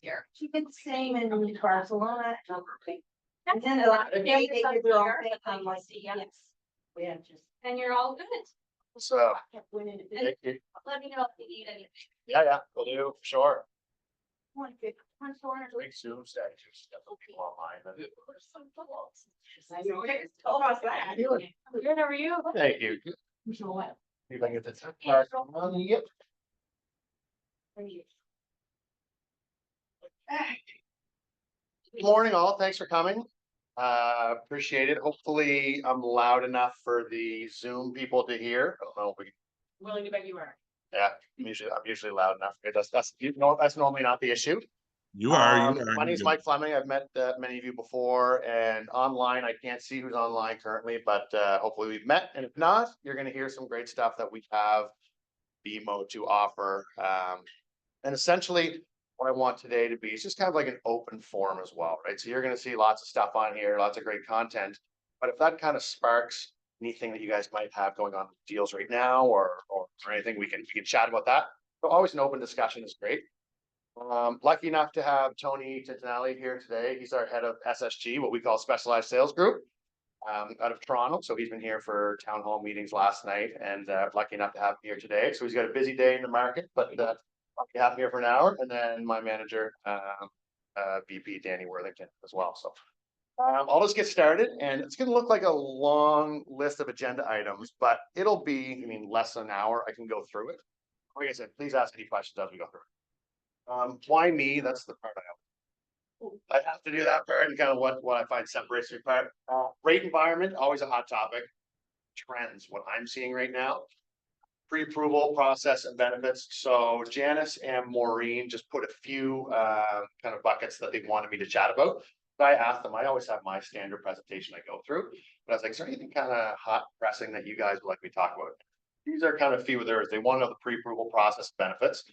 here. She did the same in Barcelona. And then a lot of they did their own thing. I'm like, yes. We have just. And you're all good. So, Kept winning it. thank you. Let me know if you need anything. Yeah, we'll do, for sure. One big, one foreigner. Big Zoom statues, definitely online. I know it. Told us that. Good, how are you? Thank you. So what? See if I can get the part on. Yep. Good morning, all. Thanks for coming. Appreciate it. Hopefully, I'm loud enough for the Zoom people to hear. I don't know if we. Willing to bet you are. Yeah, I'm usually loud enough. That's you know that's normally not the issue. You are. My name is Mike Flemming. I've met many of you before, and online I can't see who's online currently, but hopefully we've met. And if not, you're going to hear some great stuff that we have BMO to offer. And essentially, what I want today to be is just kind of like an open forum as well, right? So you're going to see lots of stuff on here, lots of great content. But if that kind of sparks anything that you guys might have going on with deals right now, or anything, we can chat about that. So always an open discussion is great. Lucky enough to have Tony Tintinelli here today. He's our head of SSG, what we call Specialized Sales Group, out of Toronto. So he's been here for town hall meetings last night, and lucky enough to have him here today. So he's got a busy day in the market, but lucky to have him here for an hour. And then my manager, VP Danny Worthington as well. So I'll just get started, and it's going to look like a long list of agenda items, but it'll be, I mean, less than an hour. I can go through it. Like I said, please ask any questions as we go through. Why me? That's the part I have to do that part, and kind of what I find separates me apart. Rate environment, always a hot topic. Trends, what I'm seeing right now. Pre-approval process and benefits. So Janice and Maureen just put a few kind of buckets that they wanted me to chat about. I asked them, I always have my standard presentation I go through, but I was like, is there anything kind of hot pressing that you guys would like me to talk about? These are kind of a few of theirs. They want to know the pre-approval process benefits.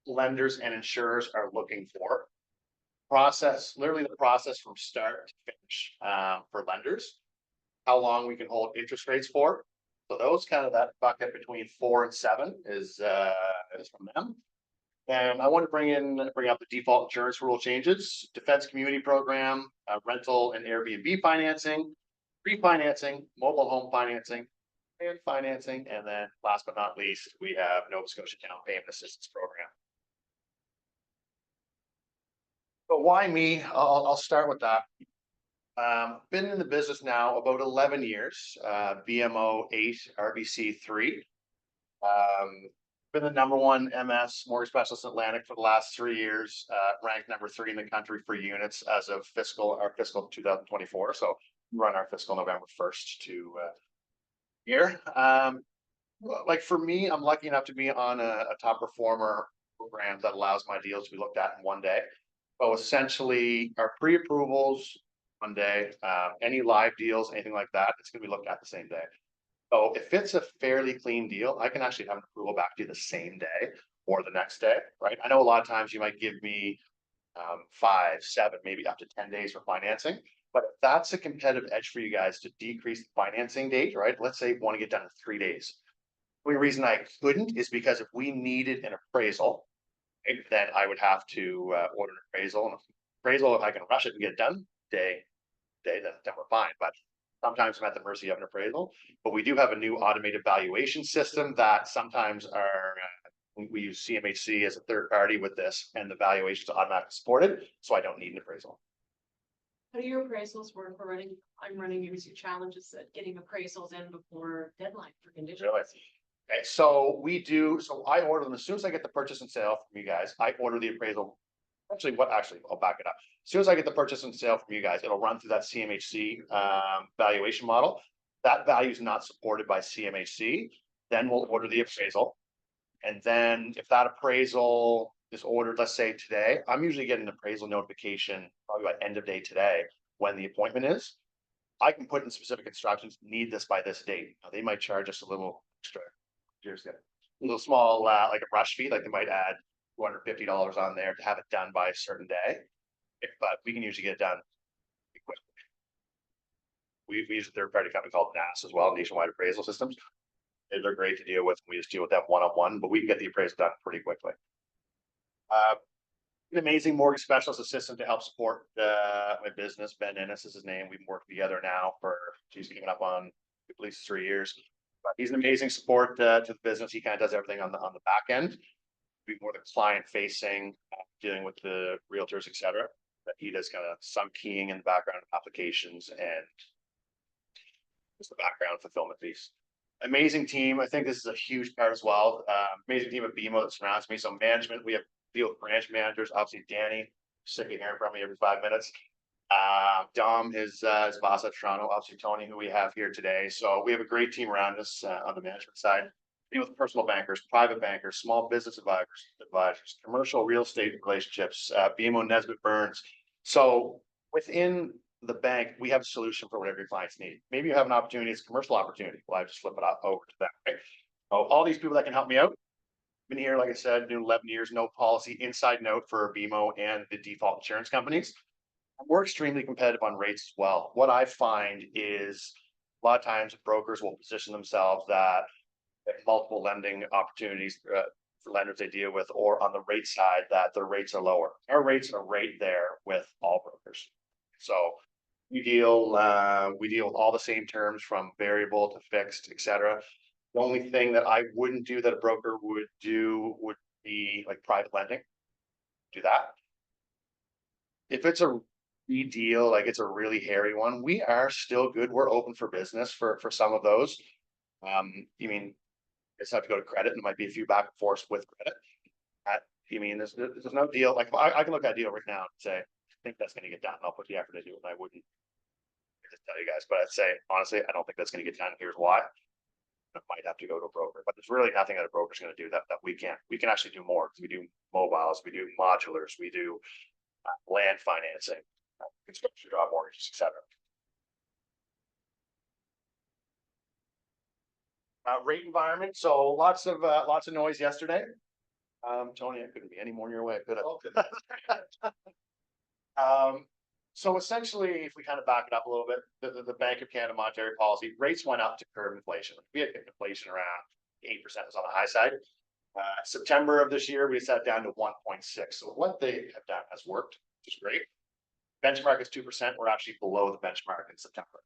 Lenders and insurers are looking for. Process, literally the process from start to finish for lenders. How long we can hold interest rates for. So those kind of that bucket between 4 and 7 is from them. And I want to bring up the default insurance rule changes, defense community program, rental and Airbnb financing, refinancing, mobile home financing, and financing, and then last but not least, we have Nova Scotia Down Payment Assistance Program. But why me? I'll start with that. Been in the business now about 11 years, BMO 8, RBC 3. Been the #1 MS mortgage specialist in Atlantic for the last 3 years, ranked #3 in the country for units as of our fiscal 2024. So run our fiscal November 1st to year. Like for me, I'm lucky enough to be on a top performer program that allows my deals to be looked at in one day. So essentially our pre-approvals one day, any live deals, anything like that, it's going to be looked at the same day. So if it's a fairly clean deal, I can actually have an approval back to you the same day or the next day, right? I know a lot of times you might give me 5, 7, maybe up to 10 days for financing. But if that's a competitive edge for you guys to decrease the financing date, right? Let's say you want to get done in 3 days. The only reason I couldn't is because if we needed an appraisal, then I would have to order an appraisal. And appraisal, if I can rush it and get it done day, then we're fine. But sometimes I'm at the mercy of an appraisal. But we do have a new automated valuation system that sometimes we use CMHC as a third party with this, and the valuation is automatically supported, so I don't need an appraisal. How do your appraisals work? I'm running into challenges at getting appraisals in before deadline for conditions. Really? Okay, so I order them as soon as I get the purchase and sale from you guys. I order the appraisal. Actually, I'll back it up. As soon as I get the purchase and sale from you guys, it'll run through that CMHC valuation model. That value is not supported by CMHC. Then we'll order the appraisal. And then if that appraisal is ordered, let's say today, I'm usually getting an appraisal notification probably by end of day today when the appointment is. I can put in specific instructions, need this by this date. Now, they might charge us a little extra, a little small, like a brush fee, like they might add $250 on there to have it done by a certain day. But we can usually get it done quickly. We use a third party company called NAS as well, Nationwide Appraisal Systems. They're great to deal with. We just deal with them one-on-one, but we can get the appraisal done pretty quickly. an amazing mortgage specialist assistant to help support my business. Ben Ennis is his name. We've worked together now for, he's coming up on at least 3 years. But he's an amazing support to the business. He kind of does everything on the back end. Be more the client facing, dealing with the realtors, etc. But he does kind of some keying in the background of applications and just the background fulfillment piece. Amazing team. I think this is a huge part as well. Amazing team of BMO that surrounds me. So management, we have deal with branch managers. Obviously, Danny, sick of hearing from me every 5 minutes. Dom, his boss at Toronto. Obviously, Tony, who we have here today. So we have a great team around us on the management side. Deal with personal bankers, private bankers, small business advisors, commercial real estate relationships, BMO Nesbitt Burns. So within the bank, we have a solution for whatever your clients need. Maybe you have an opportunity, it's a commercial opportunity. Well, I just flip it over to that. Right? So all these people that can help me out. Been here, like I said, doing 11 years, no policy, inside note for BMO and the default insurance companies. We're extremely competitive on rates as well. What I find is a lot of times brokers will position themselves that multiple lending opportunities for lenders they deal with, or on the rate side that their rates are lower. Our rates are right there with all brokers. So we deal with all the same terms from variable to fixed, etc. The only thing that I wouldn't do that a broker would do would be like private lending. Do that. If it's a deal, like it's a really hairy one, we are still good. We're open for business for some of those. You mean, I just have to go to credit, and there might be a few back and forth with credit. You mean, there's no deal. Like I can look at a deal right now and say, I think that's going to get done. I'll put the effort into it, and I wouldn't just tell you guys, but I'd say honestly, I don't think that's going to get done. Here's why. I might have to go to a broker, but there's really nothing that a broker's going to do that we can't. We can actually do more because we do mobiles, we do modulars, we do land financing, construction job mortgages, etc. Rate environment. So lots of noise yesterday. Tony, I couldn't be any more in your way, could I? So essentially, if we kind of back it up a little bit, the Bank of Canada monetary policy rates went up to curb inflation. We had inflation around 8% was on the high side. September of this year, we sat down to 1.6. So what they have done has worked, which is great. Benchmark is 2%. We're actually below the benchmark in September.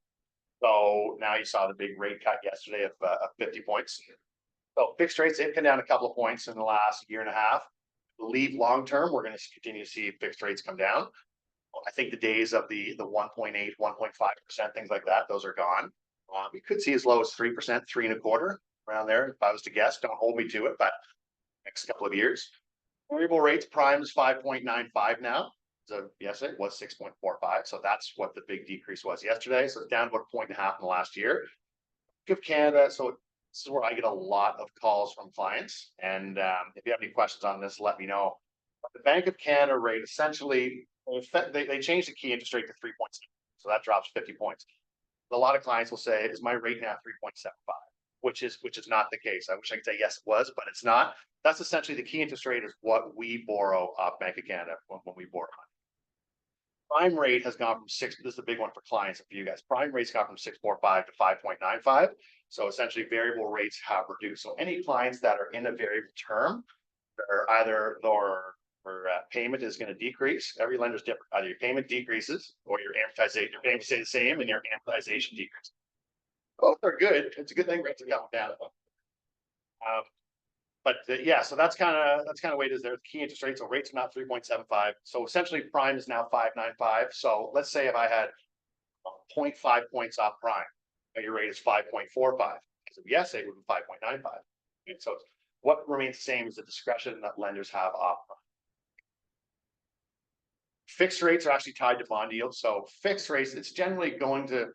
So now you saw the big rate cut yesterday of 50 points. So fixed rates, they've come down a couple of points in the last year and a half. I believe long term, we're going to continue to see fixed rates come down. I think the days of the 1.8, 1.5%, things like that, those are gone. We could see as low as 3%, 3.25%, around there. If I was to guess, don't hold me to it, but next couple of years. Variable rates, prime is 5.95 now. So yesterday it was 6.45. So that's what the big decrease was yesterday. So it's down about 1.5 points in the last year. Bank of Canada. So this is where I get a lot of calls from clients. And if you have any questions on this, let me know. But the Bank of Canada rate essentially, they changed the key interest rate to 3.7. So that drops 50 points. A lot of clients will say, is my rate now 3.75? Which is not the case. I wish I could say yes, it was, but it's not. That's essentially the key interest rate is what we borrow off Bank of Canada when we borrow money. Prime rate has gone from 6. This is a big one for clients and for you guys. Prime rate's gone from 6.45 to 5.95. So essentially, variable rates have reduced. So any clients that are in a variable term, are either their payment is going to decrease. Every lender is different. Either your payment decreases or your amortization. Your payment stays the same and your amortization decreases. Both are good. It's a good thing rates are coming down. Yeah, so that's kind of the way it is there. The key interest rate, so rates are not 3.75. So essentially prime is now 5.95. So let's say if I had 0.5 points off prime, and your rate is 5.45. So yes, it would be 5.95. And so what remains the same is the discretion that lenders have off prime. Fixed rates are actually tied to bond yields. So fixed rates, it's generally going to,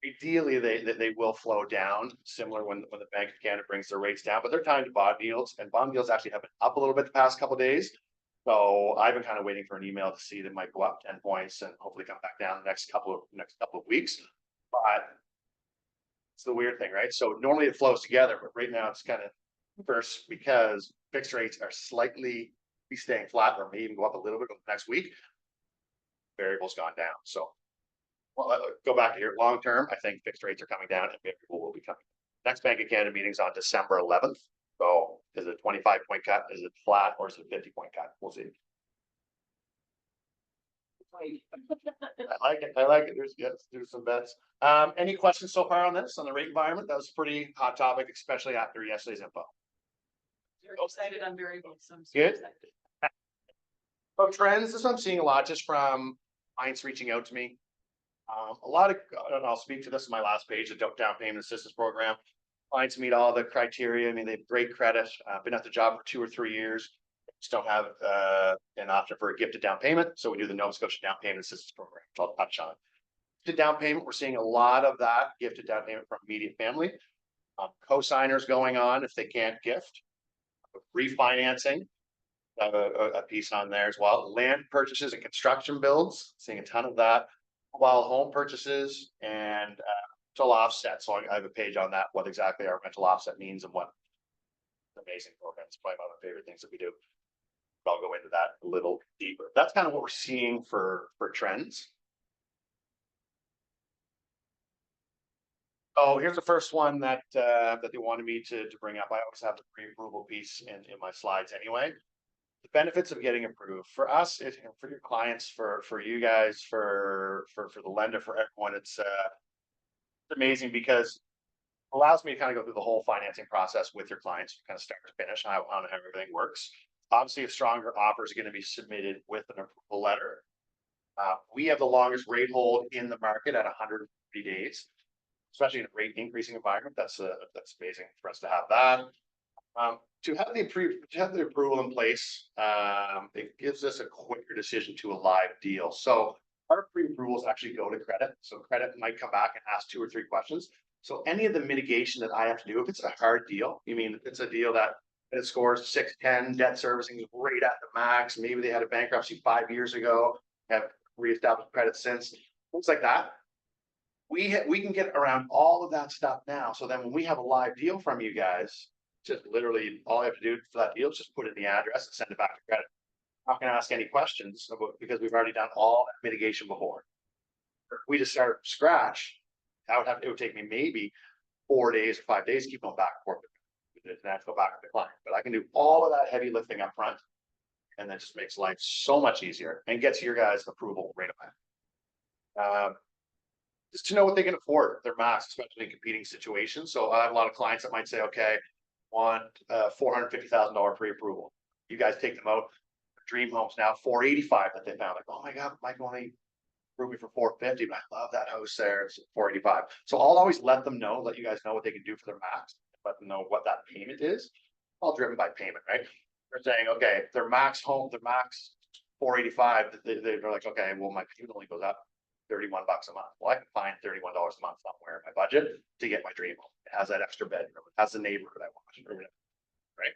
ideally they will flow down, similar when the Bank of Canada brings their rates down, but they're tied to bond yields, and bond yields actually have been up a little bit the past couple of days. So I've been kind of waiting for an email to see that might go up 10 points and hopefully come back down the next couple of weeks. But it's the weird thing, right? So normally it flows together, but right now it's kind of reverse because fixed rates are slightly staying flat or may even go up a little bit over the next week. Variable's gone down. So go back to here. Long term, I think fixed rates are coming down and variable will be coming. Next Bank of Canada meeting's on December 11th. So is it a 25-point cut? Is it flat or is it a 50-point cut? We'll see. I like it. There's some bets. Any questions so far on this, on the rate environment? That was a pretty hot topic, especially after yesterday's info. Very excited, I'm very wholesome. Good. So trends, this is what I'm seeing a lot just from clients reaching out to me. A lot of, and I'll speak to this in my last page, the down payment assistance program. Clients meet all the criteria. I mean, they have great credit, been at the job for 2 or 3 years. Just don't have an option for a gifted down payment. So we do the Nova Scotia down payment assistance program, which I'll touch on. Gifted down payment, we're seeing a lot of that gifted down payment from immediate family. Co-signers going on if they can't gift. Refinancing, a piece on there as well. Land purchases and construction builds, seeing a ton of that. While home purchases and rental offset. So I have a page on that, what exactly our rental offset means and what amazing program. It's probably one of my favorite things that we do. I'll go into that a little deeper. That's kind of what we're seeing for trends. Oh, here's the first one that they wanted me to bring up. I always have the pre-approval piece in my slides anyway. The benefits of getting approved for us, for your clients, for you guys, for the lender, for everyone, it's amazing because it allows me to kind of go through the whole financing process with your clients, kind of start to finish, how everything works. Obviously, a stronger offer is going to be submitted with an approval letter. We have the longest rate hold in the market at 150 days, especially in a rate increasing environment. That's amazing for us to have that. To have the approval in place, it gives us a quicker decision to a live deal. So our pre-approvals actually go to credit. So credit might come back and ask 2 or 3 questions. So any of the mitigation that I have to do, if it's a hard deal, you mean if it's a deal that it scores 610, debt servicing is right at the max, maybe they had a bankruptcy 5 years ago, have reestablished credit since, things like that. We can get around all of that stuff now. So then when we have a live deal from you guys, just literally all I have to do for that deal is just put in the address and send it back to credit. I'm not going to ask any questions about, because we've already done all that mitigation before. If we just start from scratch, it would take me maybe 4 days or 5 days to keep going back and forth. And I have to go back to the client, but I can do all of that heavy lifting up front, and that just makes life so much easier and gets your guys' approval right away. Just to know what they can afford, their max, especially in competing situations. So I have a lot of clients that might say, okay, want $450,000 pre-approval. You guys take them out. Dream homes now $485,000 that they found. Like, oh my God, Mike only approved me for $450,000, but I love that house there. It's $485,000. So I'll always let them know, let you guys know what they can do for their max, let them know what that payment is. All driven by payment, right? They're saying, okay, their max $485,000. They're like, okay, well, my payment only goes up $31 a month. Well, I can find $31 a month somewhere in my budget to get my dream home. It has that extra bedroom. It has the neighborhood I want, right?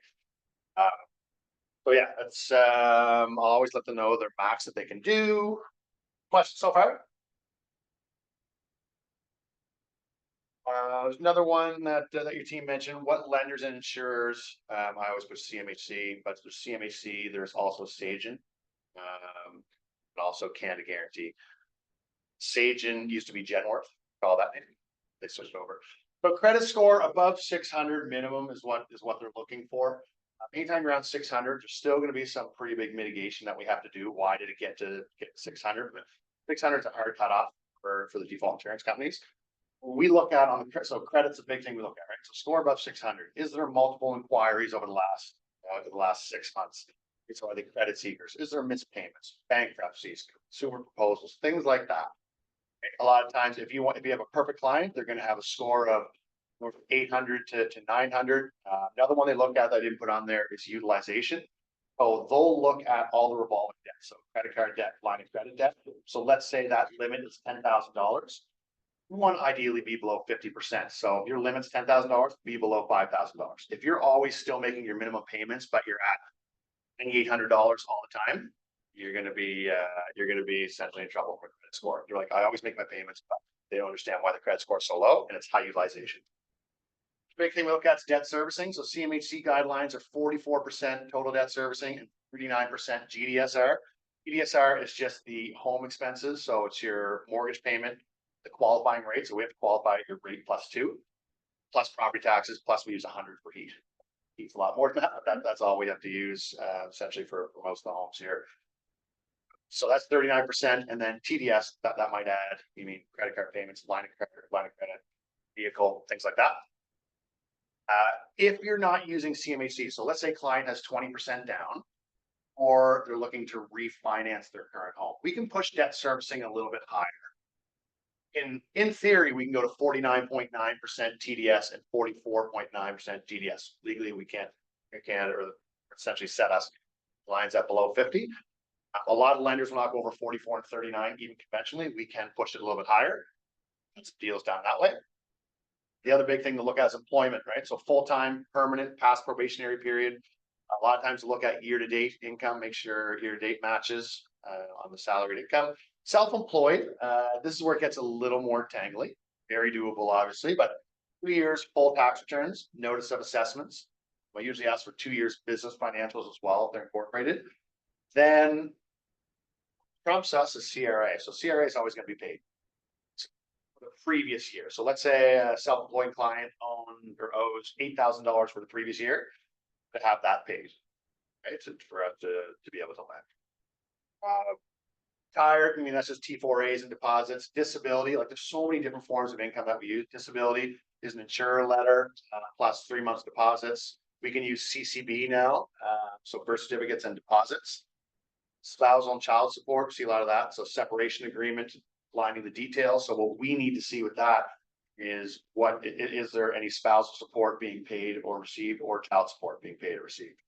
So yeah, that's I'll always let them know their max that they can do. Questions so far? There's another one that your team mentioned. What lenders and insurers? I always put CMHC, but there's CMHC. There's also Sagen, and also Canada Guarantee. Sagen used to be Genworth. All that name. They switched over. So credit score above 600 minimum is what they're looking for. Anytime around 600, there's still going to be some pretty big mitigation that we have to do. Why did it get to 600? 600 is a hard cutoff for the default insurance companies. We look at so credit's a big thing we look at, right? So score above 600. Is there multiple inquiries over the last 6 months? So are they credit seekers? Is there missed payments, bankruptcies, consumer proposals, things like that? A lot of times, if you have a perfect client, they're going to have a score of 800 to 900. Another one they look at that I didn't put on there is utilization. So they'll look at all the revolving debt, so credit card debt, line of credit debt. So let's say that limit is $10,000. You want to ideally be below 50%. So if your limit's $10,000, be below $5,000. If you're always still making your minimum payments, but you're at $2,800 all the time, you're going to be essentially in trouble with credit score. You're like, I always make my payments, but they don't understand why the credit score is so low, and it's high utilization. Big thing we look at is debt servicing. So CMHC guidelines are 44% total debt servicing and 39% GDSR. GDSR is just the home expenses. So it's your mortgage payment, the qualifying rate. So we have to qualify your rate +2, plus property taxes, plus we use 100 for heat. Heat's a lot more than that. That's all we have to use essentially for most of the homes here. So that's 39%, and then TDS, that might add, you mean credit card payments, line of credit, vehicle, things like that. If you're not using CMHC, so let's say client has 20% down, or they're looking to refinance their current home, we can push debt servicing a little bit higher. In theory, we can go to 49.9% TDS and 44.9% TDS. Legally, we can't, or essentially set us lines at below 50. A lot of lenders will not go over 44 and 39, even conventionally. We can push it a little bit higher. That's deals down that way. The other big thing to look at is employment, right? So full-time, permanent, past probationary period. A lot of times to look at year-to-date income, make sure year-to-date matches on the salaried income. Self-employed, this is where it gets a little more tangly. Very doable, obviously, but 2 years full tax returns, notice of assessments. I usually ask for 2 years business financials as well if they're incorporated. Then trumps us is CRA. So CRA is always going to be paid for the previous year. So let's say a self-employed client owned or owes $8,000 for the previous year, to have that paid, right? For us to be able to lend. Tired, I mean, that's just T4As and deposits. Disability, like there's so many different forms of income that we use. Disability is an insurer letter plus 3 months deposits. We can use CCB now, so birth certificates and deposits. Spousal and child support, see a lot of that. So separation agreement, lining the details. So what we need to see with that is is there any spousal support being paid or received, or child support being paid or received.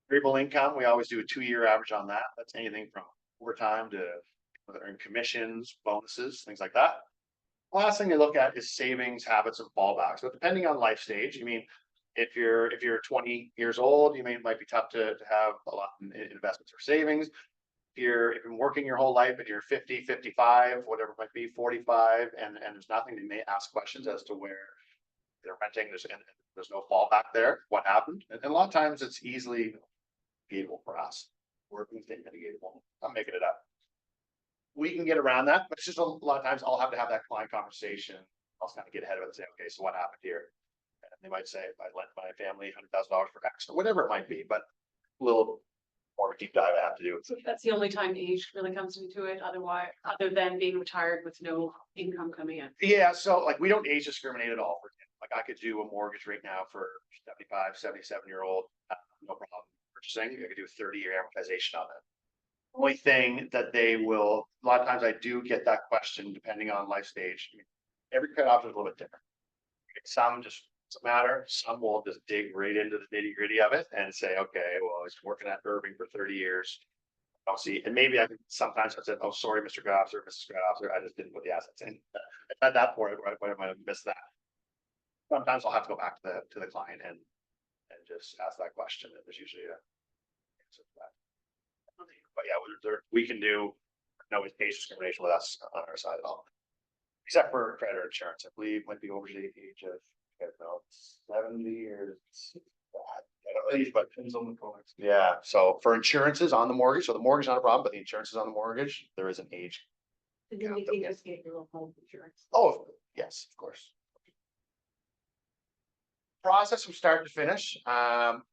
Variable income, we always do a 2-year average on that. That's anything from overtime to commissions, bonuses, things like that. Last thing to look at is savings, habits, and fallbacks. But depending on life stage, I mean, if you're 20 years old, might be tough to have a lot in investments or savings. If you've been working your whole life and you're 50, 55, whatever it might be, 45, and there's nothing, they may ask questions as to where they're renting, there's no fallback there, what happened? And a lot of times it's easily mitigatable for us. Working thing mitigatable. I'm making it up. We can get around that, but it's just a lot of times I'll have to have that client conversation. I'll kind of get ahead of it and say, okay, so what happened here? And they might say, I lent my family $100,000 for X, or whatever it might be, but a little more of a deep dive I have to do. So that's the only time age really comes into it, otherwise, other than being retired with no income coming in. Yeah, so like we don't age discriminate at all. For like I could do a mortgage right now for 75, 77-year-old, no problem purchasing. I could do a 30-year amortization on it. Only thing that they will, a lot of times I do get that question depending on life stage. I mean, every credit option is a little bit different. Some just doesn't matter. Some will just dig right into the nitty gritty of it and say, okay, well, I was working at Irving for 30 years. I'll see. And maybe I can sometimes I said, oh, sorry, Mr. Grafser, Mrs. Grafser, I just didn't put the assets in. At that point, I might have missed that. Sometimes I'll have to go back to the client and just ask that question. And there's usually a answer to that. But yeah, we can do no age discrimination with us on our side at all, except for credit or insurance. I believe might be over the age of 70 or but yeah. So for insurances on the mortgage, so the mortgage is not a problem, but the insurance is on the mortgage. There is an age. And then we can just get your home insurance. Oh yes, of course. Process from start to finish.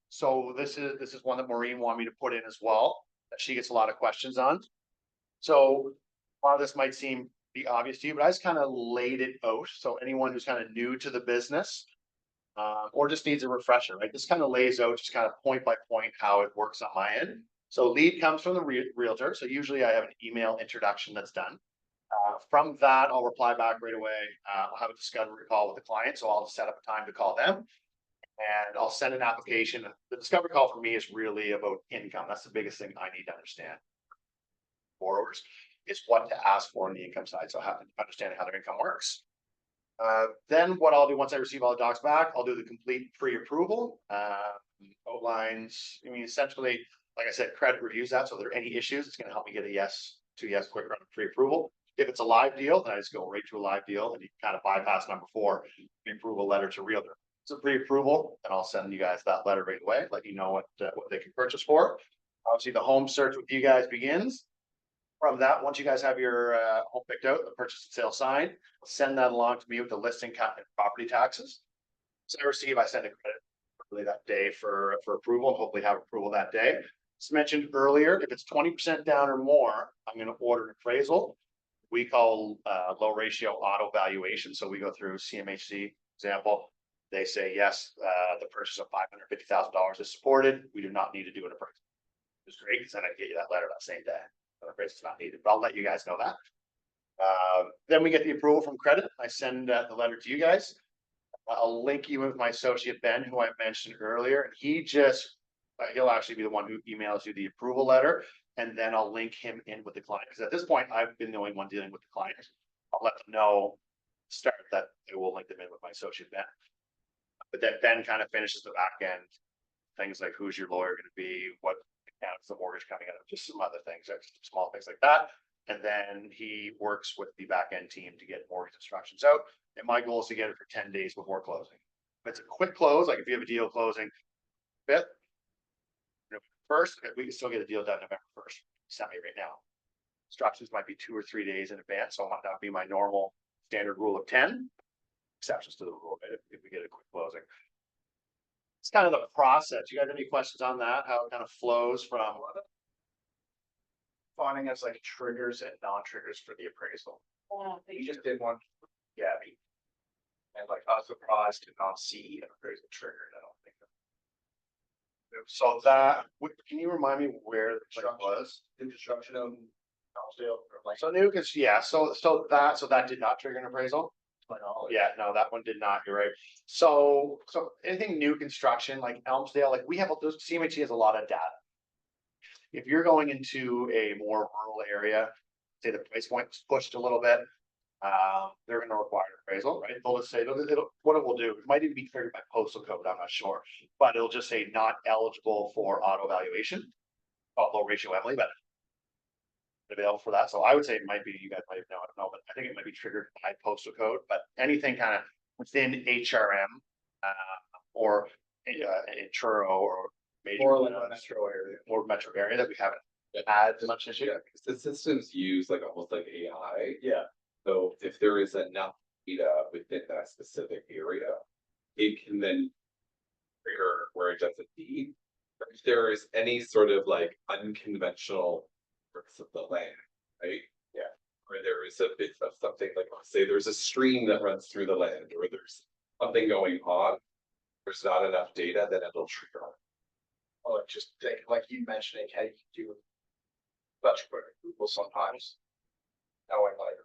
So this is one that Maureen wanted me to put in as well, that she gets a lot of questions on. So a lot of this might seem be obvious to you, but I just kind of laid it out. So anyone who's kind of new to the business, or just needs a refresher, right? This kind of lays out just kind of point by point how it works on my end. So lead comes from the realtor. So usually I have an email introduction that's done. From that, I'll reply back right away. I'll have a discovery call with the client. So I'll set up a time to call them. And I'll send an application. The discovery call for me is really about income. That's the biggest thing I need to understand. Borrowers is what to ask for on the income side. So I have to understand how their income works. Then what I'll do once I receive all the docs back, I'll do the complete pre-approval. Outlines, essentially, like I said, credit reviews that. So if there are any issues, it's going to help me get a yes quicker on pre-approval. If it's a live deal, then I just go right to a live deal and you kind of bypass number 4, pre-approval letter to realtor. It's a pre-approval, and I'll send you guys that letter right away, let you know what they can purchase for. Obviously, the home search with you guys begins. From that, once you guys have your home picked out, the purchase and sale signed, send that along to me with the listing cut and property taxes. So I send a credit really that day for approval, and hopefully have approval that day. As mentioned earlier, if it's 20% down or more, I'm gonna order an appraisal. We call low ratio auto valuation, so we go through CMHC example. They say, yes, the purchase of $550,000 is supported, we do not need to do an appraisal. It's great, because then I get you that letter that same day, the appraisal is not needed, but I'll let you guys know that. Then we get the approval from credit, I send the letter to you guys. I'll link you with my associate Ben, who I mentioned earlier, and he'll actually be the one who emails you the approval letter, and then I'll link him in with the client, because at this point, I've been the only one dealing with the client. I'll let them know, start that, I will link them in with my associate Ben. But then Ben kind of finishes the back end, things like who's your lawyer gonna be, what accounts the mortgage coming out of, just some other things, small things like that. And then he works with the back end team to get mortgage instructions out. And my goal is to get it for 10 days before closing. If it's a quick close, like if you have a deal closing 5th, first, we can still get a deal done November 1st. Send me right now. Instructions might be 2 or 3 days in advance, so that would be my normal standard rule of 10. Exceptions to the rule if we get a quick closing. It's kind of the process. You guys have any questions on that? How it kind of flows from finding us like triggers and non-triggers for the appraisal? You just did one, Gabby. And like, I was surprised to not see an appraisal triggered, I don't think. So that, can you remind me where the truck was? The construction of Housedale, or like, So new, cause yeah, so that did not trigger an appraisal? my knowledge. Yeah, no, that one did not, you're right. So anything new construction like Elmsdale, like we have, those CMHC has a lot of data. If you're going into a more rural area, say the price point is pushed a little bit, they're gonna require an appraisal, right? They'll just say, what it will do, it might even be triggered by postal code, I'm not sure. But it'll just say not eligible for auto valuation, low ratio Emily, but available for that. So I would say it might be, you guys might know, I don't know, but I think it might be triggered by postal code, but anything kind of within HRM, or in churro or major. More than a metro area. More metro area that we haven't had much issue. Yeah, because the systems use like almost like AI. Yeah. So if there is enough data within that specific area, it can then trigger where it doesn't need. But if there is any sort of like unconventional parts of the land, right? Yeah. Where there is a bit of something like, say there's a stream that runs through the land, or there's something going on, there's not enough data, then it'll trigger. Or just think, like you mentioning, how you do such quick Google sometimes. Knowing like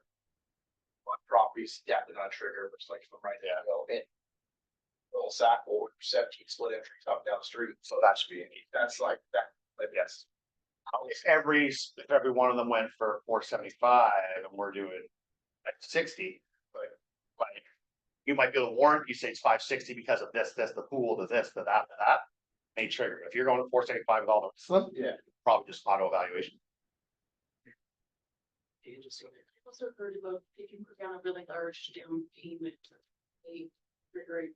what properties adapted on trigger, which like from right there, go in. Little sack or 17 split entries up down the street, so that should be, that's like that, like yes. If every one of them went for 475 and we're doing like 60, like you might be able to warrant, you say it's 560 because of this, the pool, the this, the that, may trigger. If you're going to 475 with all the rest of them, Yeah. probably just auto evaluation. I also heard about if you put down a really large down payment, they trigger it.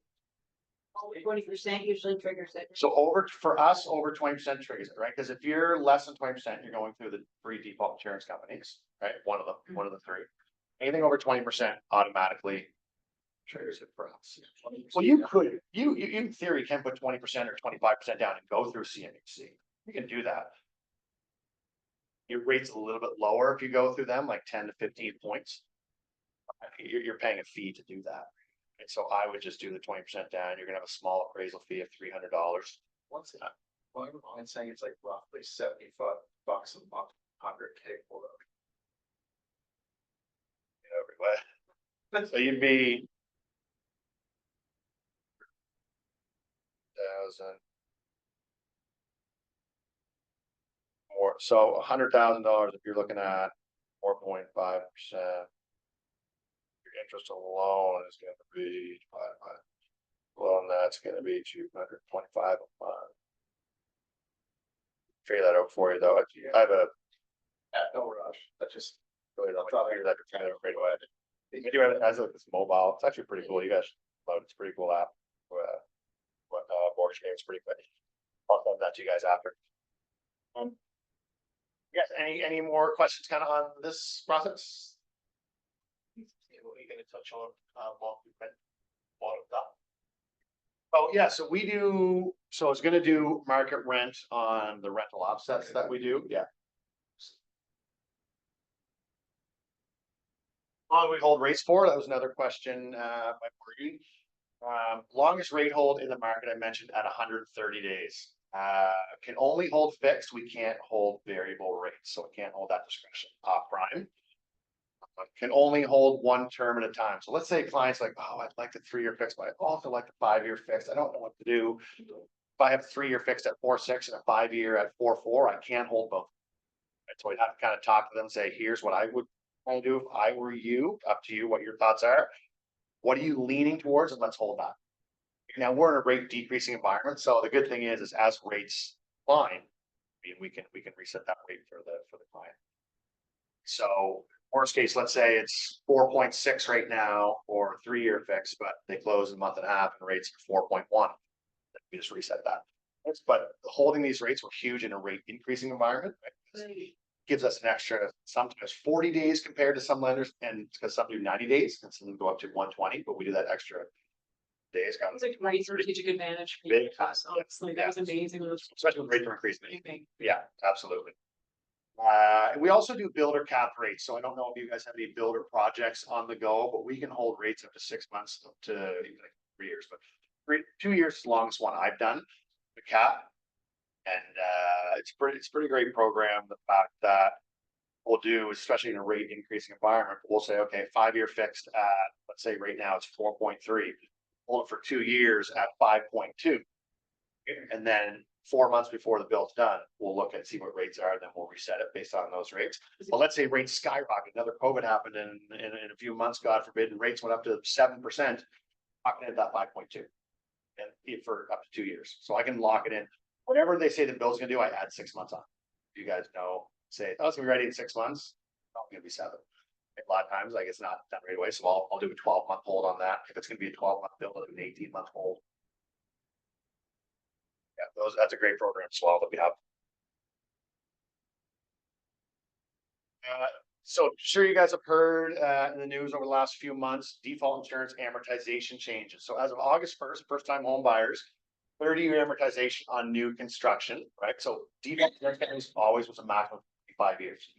20% usually triggers it. So for us, over 20% triggers it, right? Because if you're less than 20%, you're going through the 3 default insurance companies, right? One of the 3. Anything over 20% automatically triggers it for us. Well, you could, you in theory can put 20% or 25% down and go through CMHC. You can do that. Your rate's a little bit lower if you go through them, like 10 to 15 points. You're paying a fee to do that. And so I would just do the 20% down. You're gonna have a small appraisal fee of $300. What's that? Well, I'm saying it's like roughly $75 a month, 100K for Everywhere. So you'd be 1,000 more. So $100,000 if you're looking at 4.5%. Your interest alone is going to be 500. Well, and that's going to be 225 a month. Figure that out for you though. I have a no rush. That's just really don't like figure that out right away. I do have it as like this mobile. It's actually pretty cool. You guys load it's a pretty cool app. What mortgage game is pretty quick. I'll send that to you guys after. You guys, any more questions kind of on this process? What are you gonna touch on while we went bottom up? Oh, yeah, so we do, so it's gonna do market rent on the rental offsets that we do, yeah. How long we hold rates for? That was another question, by Morgan. Longest rate hold in the market, I mentioned at 130 days. Can only hold fixed, we can't hold variable rates, so we can't hold that discretion, prime. Can only hold one term at a time. So let's say clients like, oh, I'd like the 3-year fixed, but I also like the 5-year fixed. I don't know what to do. If I have a 3-year fixed at 4.6 and a 5-year at 4.4, I can't hold both. Right, so I'd have to kind of talk to them, say, here's what I would want to do if I were you, up to you, what your thoughts are. What are you leaning towards? And let's hold that. Now we're in a rate decreasing environment. So the good thing is as rates decline, I mean, we can reset that rate for the client. So worst case, let's say it's 4.6 right now or 3-year fix, but they close in a month and a half and rates are 4.1. We just reset that. But holding these rates were huge in a rate increasing environment. Right? Gives us an extra sometimes 40 days compared to some lenders, and because some do 90 days and some go up to 120, but we do that extra days. It was a great strategic advantage for Big us, honestly, that was amazing. Especially when rates are increasing. Yeah, absolutely. We also do builder cap rates. So I don't know if you guys have any builder projects on the go, but we can hold rates up to 6 months up to even like 3 years, but 2 years is the longest one I've done, the cap. And it's pretty great program. The fact that we'll do, especially in a rate increasing environment, we'll say, okay, 5-year fixed at, let's say right now it's 4.3, hold it for 2 years at 5.2. And then 4 months before the bill's done, we'll look and see what rates are, and then we'll reset it based on those rates. But let's say rates skyrocket, another COVID happened in a few months, God forbid, and rates went up to 7%, locking at that 5.2 and for up to 2 years. So I can lock it in. Whatever they say the bill's gonna do, I add 6 months on. You guys know, say, oh, it's gonna be ready in 6 months. It's gonna be 7. A lot of times, like it's not done right away. So I'll do a 12-month hold on that. If it's gonna be a 12-month bill, it'll be an 18-month hold. Yeah, that's a great program as well that we have. So sure you guys have heard in the news over the last few months, default insurance amortization changes. So as of August 1st, first-time home buyers, 30-year amortization on new construction, right? So default insurance companies always was a maximum of 5 years.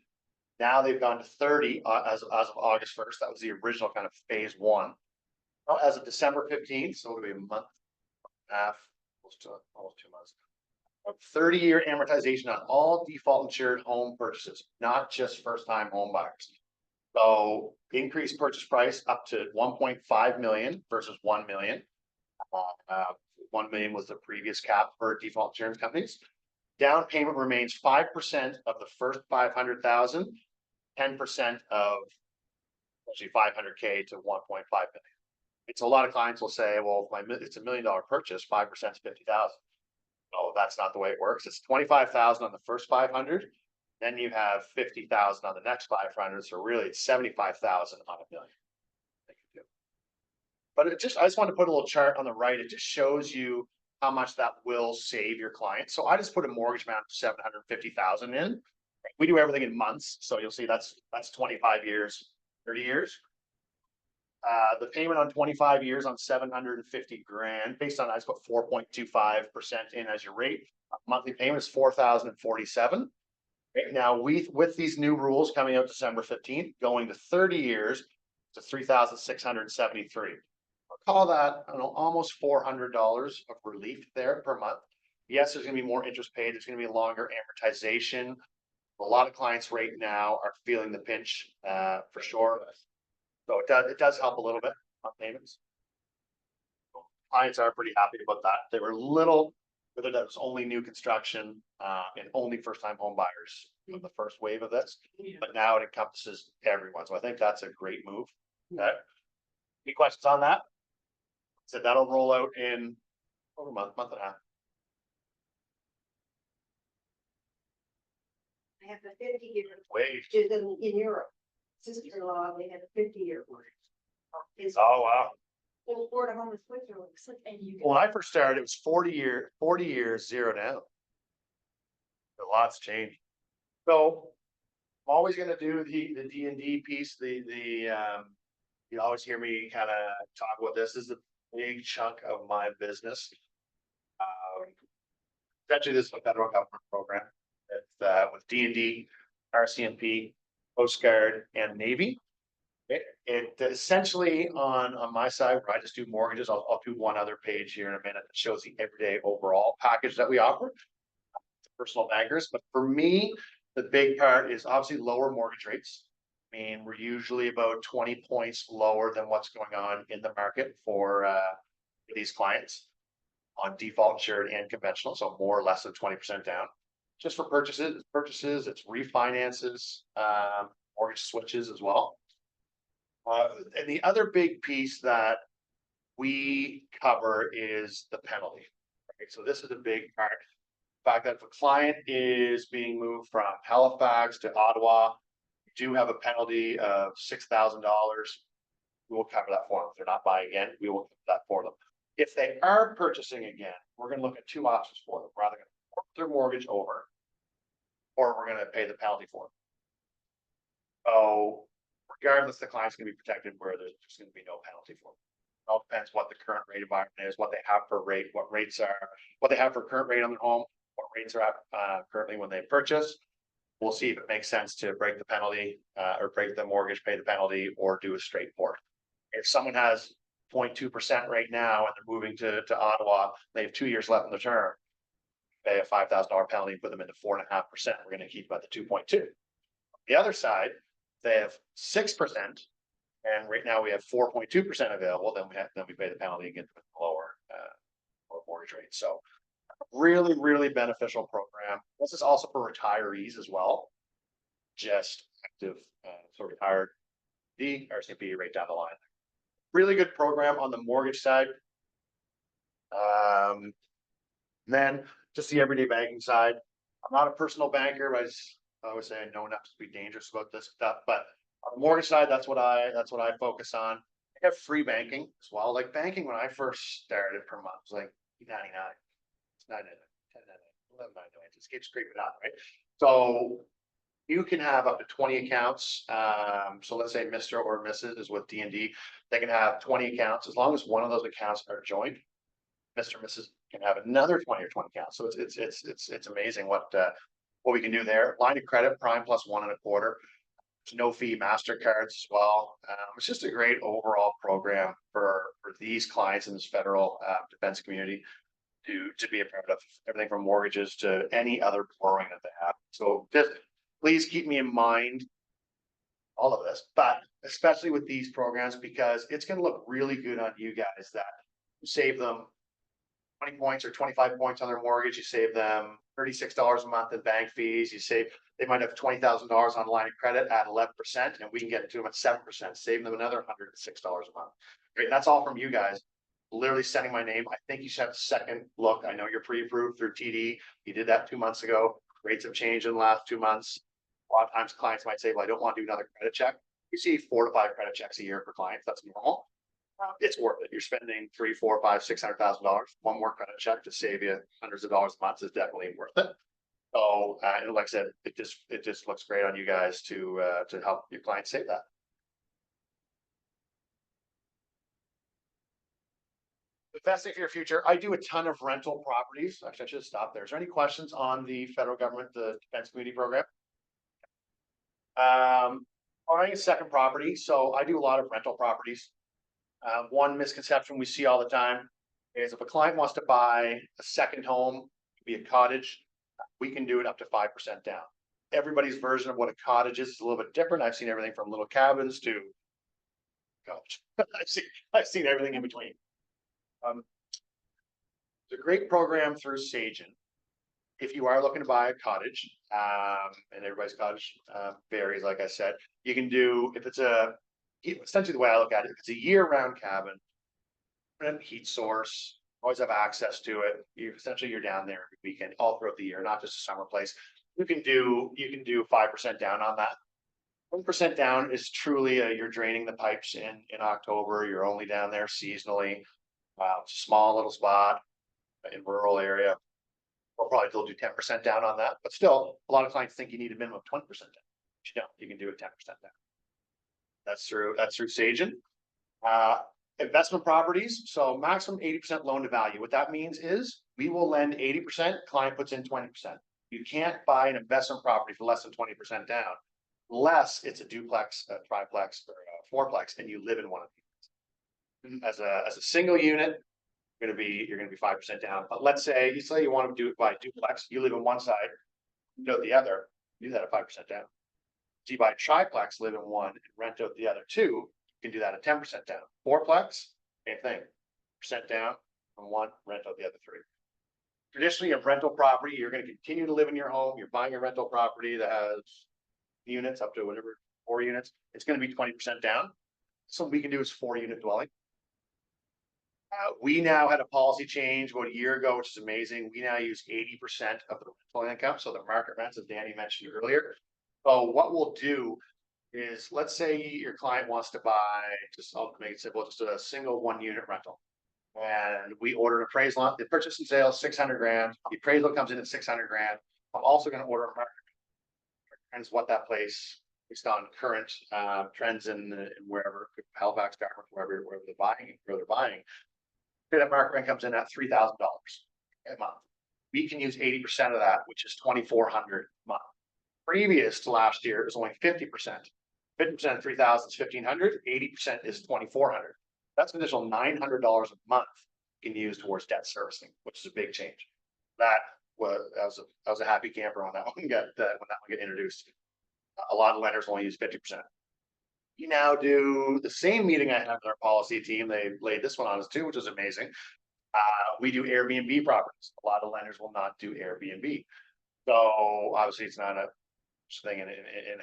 Now they've gone to 30 as of August 1st. That was the original kind of phase 1. Well, as of December 15th, so it'll be a month and a half, almost 2 months. 30-year amortization on all default insured home purchases, not just first-time home buyers. So increased purchase price up to 1.5 million versus 1 million. 1 million was the previous cap for default insurance companies. Down payment remains 5% of the first 500,000, 10% of actually 500K to 1.5 million. It's a lot of clients will say, well, it's $1 million purchase, 5% is 50,000. No, that's not the way it works. It's 25,000 on the first 500. Then you have 50,000 on the next 500. So really it's 75,000 on $1 million. But I just want to put a little chart on the right. It just shows you how much that will save your client. So I just put a mortgage amount of 750,000 in. We do everything in months. So you'll see that's 25 years, 30 years. The payment on 25 years on 750 grand, based on I just put 4.25% in as your rate. Monthly payment is 4,047. Right now, with these new rules coming out December 15th, going to 30 years to 3,673. I'll call that, I don't know, almost $400 of relief there per month. Yes, there's going to be more interest paid. There's going to be longer amortization. A lot of clients right now are feeling the pinch for sure. So it does help a little bit on payments. Clients are pretty happy about that. They were whether that was only new construction and only first-time home buyers in the first wave of this, but now it encompasses everyone. So I think that's a great move. Okay. Any questions on that? So that'll roll out in over a month and a half. I have the 50-year, Wait. which is in Europe. Sister-in-law, they had a 50-year one. Oh, wow. In Florida, home in Switzerland. When I first started, it was 40 years, 0 down. A lot's changed. So I'm always going to do the D&D piece. You always hear me kind of talk about this. This is big chunk of my business. Essentially, this is a federal government program. It's with D&D, RCMP, Coast Guard, and Navy. It essentially on my side, where I just do mortgages, I'll do one other page here in a minute that shows the everyday overall package that we offer to personal bankers. But for me, the big part is obviously lower mortgage rates. I mean, we're usually about 20 points lower than what's going on in the market for these clients on default insured and conventional, so more or less than 20% down. Just for purchases, it's refinances, mortgage switches as well. And the other big piece that we cover is the penalty. Right? So this is a big part. The fact that if a client is being moved from Halifax to Ottawa, we do have a penalty of $6,000. We will cover that for them. If they're not buying again, we will cover that for them. If they are purchasing again, we're going to look at two options for them. We're either going to port their mortgage over, or we're going to pay the penalty for them. So regardless, the client's going to be protected where there's going to be no penalty for them. It all depends what the current rate environment is, what they have for rate, what rates are, what they have for current rate on their home, what rates are at currently when they purchase. We'll see if it makes sense to break the penalty or break the mortgage, pay the penalty, or do a straight port. If someone has 0.2% right now and they're moving to Ottawa, they have 2 years left in the term, pay a $5,000 penalty and put them into 4.5%. We're going to keep at the 2.2. The other side, they have 6%, and right now we have 4.2% available. Then we pay the penalty and get the lower mortgage rate. So really, really beneficial program. This is also for retirees as well. Just active, so retired, the RCMP right down the line. Really good program on the mortgage side. Then just the everyday banking side. I'm not a personal banker, but I always say I know enough to be dangerous about this stuff. But on the mortgage side, that's what I focus on. I have free banking as well. Like banking when I first started per month was like $99. It's $9.99, $10.99, $11.99. It just keeps creeping up, right? So you can have up to 20 accounts. So let's say Mr. or Mrs. is with D&D. They can have 20 accounts as long as one of those accounts are joined. Mr. or Mrs. can have another 20 or 20 accounts. So it's amazing what we can do there. Line of credit, prime plus 1.25. There's no fee MasterCards as well. It's just a great overall program for these clients in this federal defense community to be a part of. Everything from mortgages to any other borrowing that they have. So just please keep me in mind all of this, but especially with these programs, because it's going to look really good on you guys that you save them 20 points or 25 points on their mortgage. You save them $36 a month in bank fees. They might have $20,000 on line of credit at 11%, and we can get it to them at 7%, saving them another $106 a month. Great. That's all from you guys. Literally sending my name. I think you should have a second look. I know you're pre-approved through TD. You did that 2 months ago. Rates have changed in the last 2 months. A lot of times clients might say, well, I don't want to do another credit check. You see 4 to 5 credit checks a year for clients. That's normal. It's worth it. You're spending $300,000, $400,000, $600,000. One more credit check to save you hundreds of dollars a month is definitely worth it. So, and like I said, it just looks great on you guys to help your clients save that. Investing for your future. I do a ton of rental properties. Actually, I should stop there. Is there any questions on the federal government, the defense community program? Buying a second property. So I do a lot of rental properties. One misconception we see all the time is if a client wants to buy a second home, be a cottage, we can do it up to 5% down. Everybody's version of what a cottage is a little bit different. I've seen everything from little cabins to cottage. I've seen everything in between. It's a great program through Sagen. If you are looking to buy a cottage, and everybody's cottage varies, like I said, you can do, if it's essentially the way I look at it, if it's a year-round cabin, heat source, always have access to it. You're down there every weekend, all throughout the year, not just a summer place. You can do 5% down on that. 1% down is truly you're draining the pipes in October. You're only down there seasonally. It's a small little spot in rural area. We'll probably still do 10% down on that, but still, a lot of clients think you need a minimum of 20% down. But you don't. You can do it 10% down. That's through Sagen. Investment properties, so maximum 80% loan to value. What that means is we will lend 80%, client puts in 20%. You can't buy an investment property for less than 20% down, unless it's a duplex, a triplex, or a fourplex, and you live in one of these. As a single unit, you're gonna be 5% down. But let's say you want to do it by duplex, you live on one side, you know the other, do that at 5% down. So you buy triplex, live in one, and rent out the other two, you can do that at 10% down. Fourplex, same thing, percent down from one, rent out the other three. Traditionally, a rental property, you're gonna continue to live in your home, you're buying a rental property that has units up to whatever, 4 units, it's gonna be 20% down. So what we can do is 4-unit dwelling. We now had a policy change about a year ago, which is amazing. We now use 80% of the rental income, so the market rents, as Danny mentioned earlier. So what we'll do is, let's say your client wants to buy, I'll make it simple, just a single 1-unit rental. And we order an appraisal, the purchase and sale, 600 grand, the appraisal comes in at 600 grand. I'm also gonna order a market. Trends what that place, based on current trends in wherever, Halifax, Dartmouth, wherever they're buying. That market rent comes in at $3,000 a month. We can use 80% of that, which is $2,400 a month. Previous to last year, it was only 50%. 50% of 3,000 is 1,500, 80% is 2,400. That's an additional $900 a month you can use towards debt servicing, which is a big change. I was a happy camper on that one, when that one got introduced. A lot of lenders only use 50%. You now do the same meeting I have with our policy team. They laid this one on us too, which is amazing. We do Airbnb properties. A lot of lenders will not do Airbnb. So obviously it's not a thing in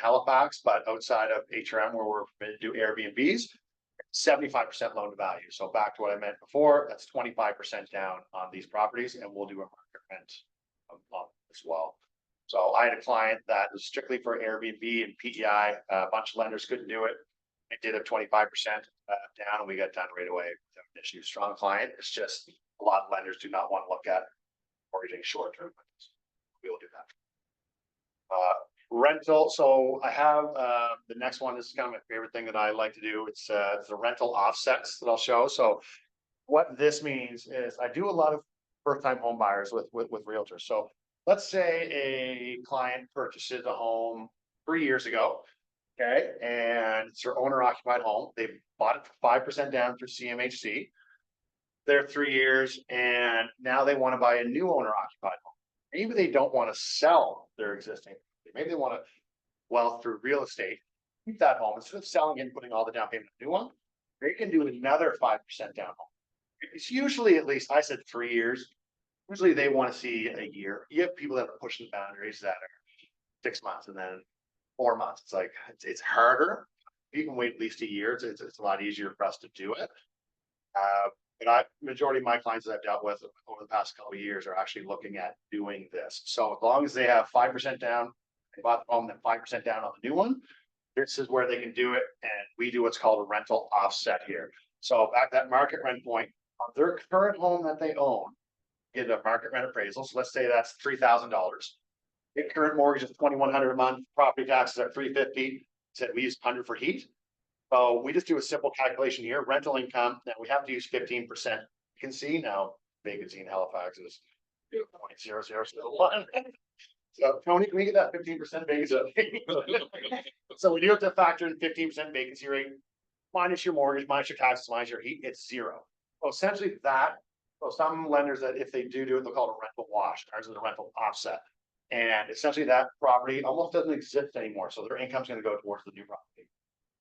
Halifax, but outside of HRM where we're permitted to do Airbnbs, 75% loan to value. So back to what I meant before, that's 25% down on these properties, and we'll do a market rent as well. So I had a client that was strictly for Airbnb and PEI. A bunch of lenders couldn't do it. It did a 25% down, and we got done right away without an issue. Strong client. It's just a lot of lenders do not want to look at mortgaging short-term. We will do that. Rental. So I have the next one. This is kind of my favorite thing that I like to do. It's the rental offsets that I'll show. So what this means is I do a lot of first-time home buyers with realtors. So let's say a client purchases a home 3 years ago, okay, and it's their owner-occupied home. They bought it for 5% down through CMHC. They're 3 years, and now they want to buy a new owner-occupied home. Maybe they don't want to sell their existing. Maybe they want to, well, through real estate, keep that home instead of selling it and putting all the down payment on a new one. They can do another 5% down home. It's usually, at least I said 3 years. Usually they want to see a year. You have people that are pushing boundaries that are 6 months and then 4 months. It's like, it's harder. If you can wait at least a year, it's a lot easier for us to do it. But majority of my clients that I've dealt with over the past couple of years are actually looking at doing this. So as long as they have 5% down, they bought the home, then 5% down on the new one, this is where they can do it. And we do what's called a rental offset here. So back that market rent point, on their current home that they own, get a market rent appraisal. So let's say that's $3,000. The current mortgage is $2,100 a month. Property taxes are $350. Said we use 100 for heat. So we just do a simple calculation here. Rental income. Now we have to use 15%. You can see now vacancy in Halifax is 0.0001. So Tony, can we get that 15% vacancy? So we do have to factor in 15% vacancy rate minus your mortgage, minus your taxes, minus your heat. It's 0. So essentially that. So some lenders that if they do it, they'll call it a rental wash. Ours is a rental offset. And essentially that property almost doesn't exist anymore. So their income's going to go towards the new property.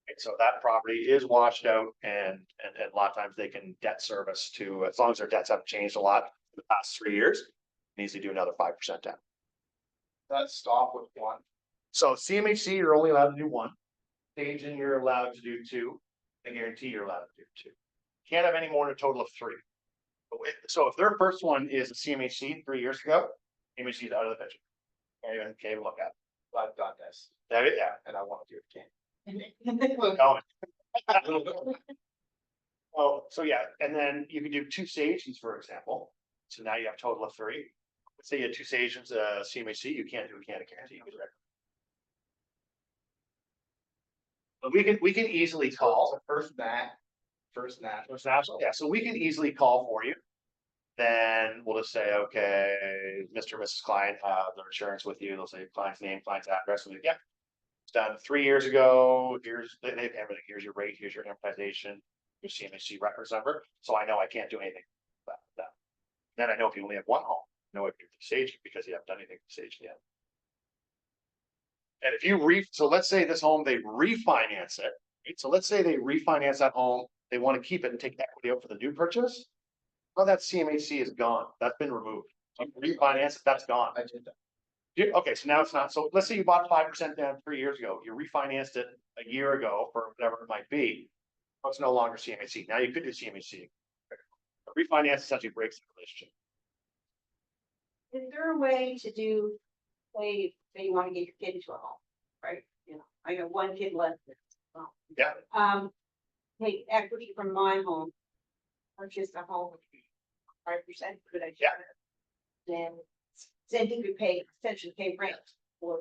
And so that property is washed out and a lot of times they can debt service to, as long as their debts haven't changed a lot in the past 3 years, needs to do another 5% down. That stop with 1. So CMHC, you're only allowed to do 1. Staging, you're allowed to do 2. I guarantee you're allowed to do 2. Can't have any more than a total of 3. So if their first one is a CMHC 3 years ago, CMHC is out of the picture. Can't even look at it. I've done this. That is, yeah. And I want to do it again. Oh, so yeah, and then you can do 2 stations, for example. So now you have a total of 3. Let's say you had 2 stations, CMHC, you can't do a Canada guarantee. But we can easily call the first mat First national. First National, yeah, so we can easily call for you. Then we'll just say, okay, Mr. and Mrs. Client have their insurance with you. They'll say client's name, client's address, and we, yeah. It's done 3 years ago. Here's they have everything. Here's your rate, here's your amortization, your CMHC reference number. So I know I can't do anything about that. Then I know if you only have one home, I know if you're stage because you haven't done anything to stage yet. And if you so let's say this home, they refinance it. Right? So let's say they refinance that home, they want to keep it and take equity out for the new purchase. Well, that CMHC is gone. That's been removed. So refinance it, that's gone. I did that. Okay, so now it's not. So let's say you bought 5% down 3 years ago. You refinanced it a year ago for whatever it might be. Well, it's no longer CMHC. Now you could do CMHC. Refinance essentially breaks the relationship. Is there a way to do, say you want to get your kid into a home, right? You know, I got one kid left. Yeah. Take equity from my home, purchase a home, 5%, could I? Yeah. Then, same thing we pay, essentially pay rent for.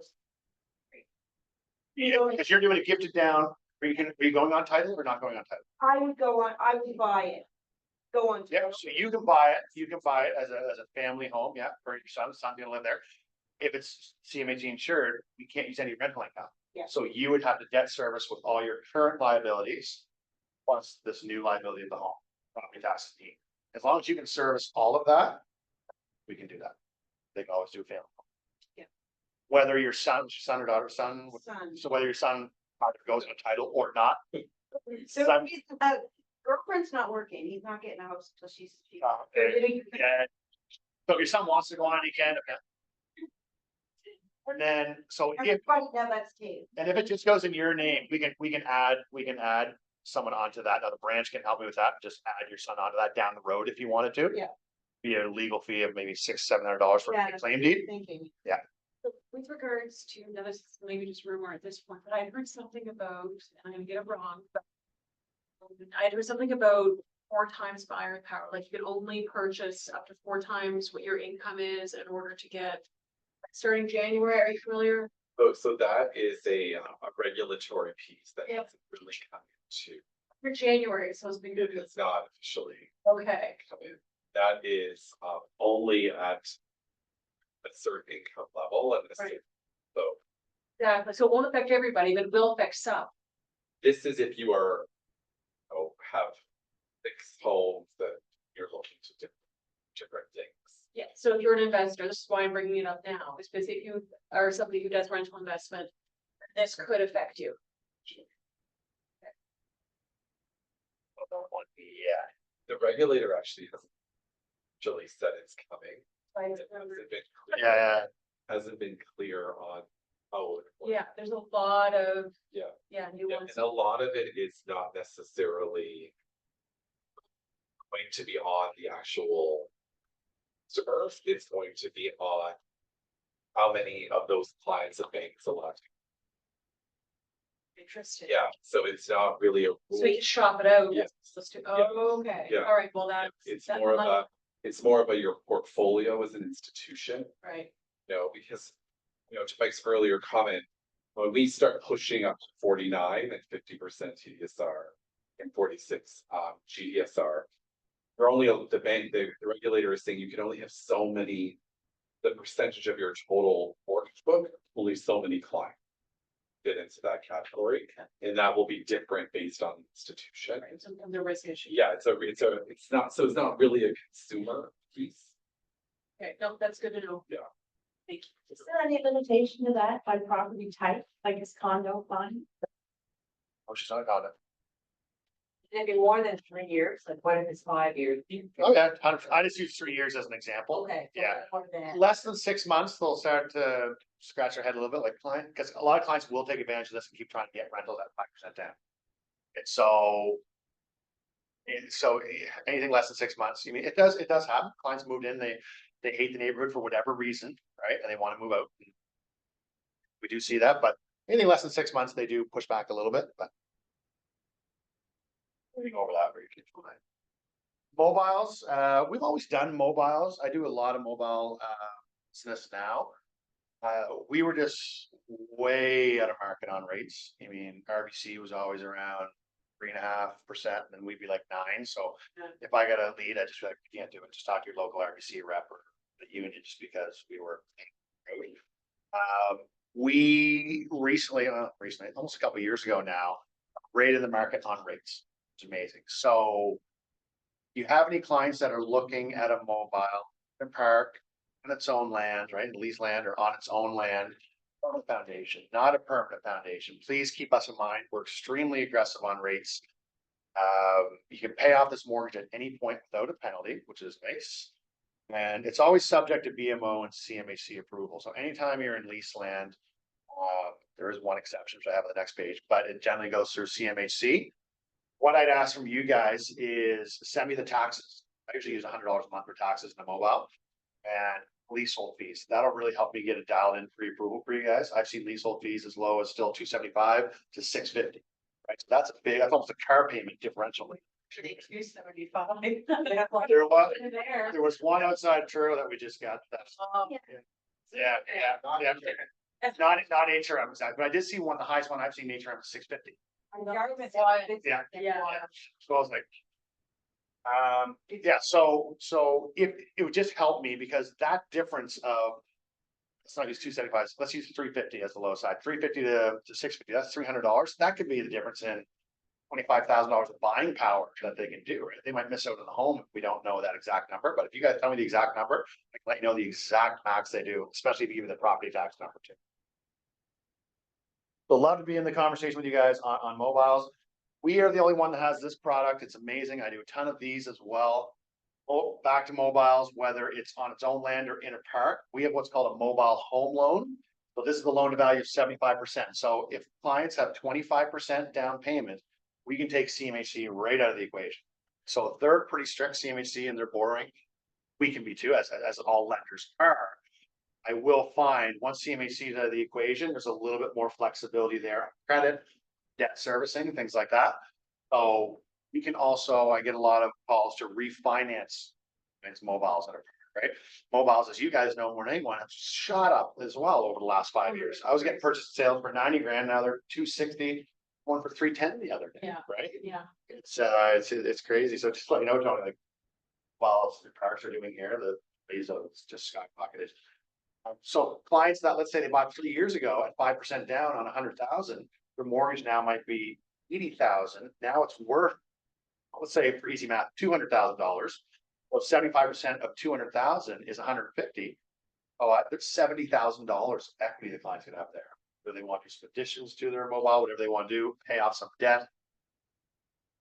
Yeah, because you're doing a gifted down. Are you going on title or not going on title? I would go on, I would buy it, go on. Yeah, so you can buy it. You can buy it as a family home. Yeah, for your son's gonna live there. If it's CMHC insured, we can't use any rental income. Yeah. So you would have to debt service with all your current liabilities, plus this new liability of the home, property tax and deed. As long as you can service all of that, we can do that. They can always do a family. Yeah. Whether your son or daughter, son, Son. so whether your son either goes on title or not. So Son- he's, girlfriend's not working, he's not getting a house until she's. Yeah. So if your son wants to go on, he can. Okay. And then, so if, Everybody, now that's Kate. and if it just goes in your name, we can add someone onto that. Now the branch can help me with that. Just add your son onto that down the road if you wanted to. Yeah. Be a legal fee of maybe $600-700 for a claim deed. Thinking. So with regards to, now this is maybe just rumor at this point, but I heard something about, and I'm gonna get it wrong, but. I heard something about 4 times buyer power, like you can only purchase up to 4 times what your income is in order to get. Starting January, are you familiar? Oh, so that is a regulatory piece that Yep. hasn't really come into, For January, so it's been it good. is not officially Okay, come in. That is only at a certain income level and a Right. certain, so exactly. So it won't affect everybody, but it will affect some. this is if you are, have 6 homes that you're looking to do different things. Yeah, so if you're an investor, this is why I'm bringing it up now, is because if you are somebody who does rental investment, this could affect you. Yeah. The regulator actually hasn't actually said it's coming. Right. It hasn't been clear- Yeah. Hasn't been clear on how. it works. Yeah, there's a lot of. Yeah. Yeah, Yeah, nuance. and a lot of it is not necessarily going to be on the actual serve, it's going to be on how many of those clients the bank select. Interesting. Yeah, so it's not really a So you rule. can shop it out. Yes. Let's do, Yeah. oh, okay, Yeah. all right, well, that's. It's that more of might- it's more of your portfolio as an institution, Right, because, to Mike's earlier comment, when we start pushing up to 49 and 50% TDSR and 46 GDSR, you're only the regulator is saying you can only have so many, the percentage of your total mortgage book, only so many clients fit into that category, and that will be different based on the institution. right, sometimes the risk issue. Yeah, it's not really a consumer piece. Okay, no, that's good to know. Yeah. Thank you. Is there any limitation to that by property type, like is condo fine? Oh, she's not got it. Can it be more than 3 years? Like what if it's 5 years? Oh, yeah. I just use 3 years as an example. Okay. so Yeah. more than- Less than 6 months, they'll start to scratch their head a little bit like client, because a lot of clients will take advantage of this and keep trying to get rentals at 5% down. And so. Anything less than 6 months, I mean, it does happen. Clients moved in, they hate the neighborhood for whatever reason, right? And they want to move out. We do see that, but anything less than 6 months, they do push back a little bit, but. We can go over that very quickly. Mobiles, we've always done mobiles. I do a lot of mobile business now. We were just way out of market on rates. I mean, RBC was always around 3.5%, and then we'd be like 9%. So Yeah. if I got a lead, I just be like, you can't do it. Just talk to your local RBC rep or the union, just because we were. We recently, almost a couple of years ago now, rated the market on rates. It's amazing. So you have any clients that are looking at a mobile in park on its own land, right? Lease land or on its own land, on a foundation, not a permanent foundation. Please keep us in mind. We're extremely aggressive on rates. You can pay off this mortgage at any point without a penalty, which is nice. And it's always subject to BMO and CMHC approval. So anytime you're in lease land, there is one exception, which I have on the next page, but it generally goes through CMHC. What I'd ask from you guys is send me the taxes. I usually use $100 a month for taxes in a mobile and leasehold fees. That'll really help me get it dialed in pre-approval for you guys. I've seen leasehold fees as low as still $275 to $650. Right, so that's that's almost a car payment differentially. Actually, 275. There was one outside Truro that we just got. Yeah. It's not HRM exactly, but I did see one, the highest one I've seen HRM is $650. Yeah. So I was like. Yeah, so if it would just help me because that difference of. Let's not use 275, let's use 350 as the low side, 350 to 650, that's $300. That could be the difference in $25,000 of buying power that they can do, right? They might miss out on the home if we don't know that exact number, but if you guys tell me the exact number, I can let you know the exact max they do, especially if you give me the property tax number too. So love to be in the conversation with you guys on mobiles. We are the only one that has this product. It's amazing. I do a ton of these as well. Oh, back to mobiles, whether it's on its own land or in a park, we have what's called a mobile home loan. So this is the loan to value of 75%. So if clients have 25% down payment, we can take CMHC right out of the equation. So if they're pretty strict CMHC and they're borrowing, we can be too, as all lenders are. I will find once CMHC is out of the equation, there's a little bit more flexibility there. Credit, debt servicing, things like that. So we can also, I get a lot of calls to refinance its mobiles that are right. Mobiles, as you guys know more than anyone, have shot up as well over the last 5 years. I was getting purchase sales for 90 grand, now they're 260, one for 310 the other day. Yeah. Right. Yeah. It's crazy. So just let you know, Tony, like while the parks are doing here, the Bezos just skyrocketed. So clients that let's say they bought 3 years ago at 5% down on 100,000, their mortgage now might be 80,000. Now it's worth, let's say for easy math, $200,000. Well, 75% of 200,000 is 150. Oh, there's $70,000 equity the client's gonna have there. Whether they want to do some additions to their mobile, whatever they want to do, pay off some debt.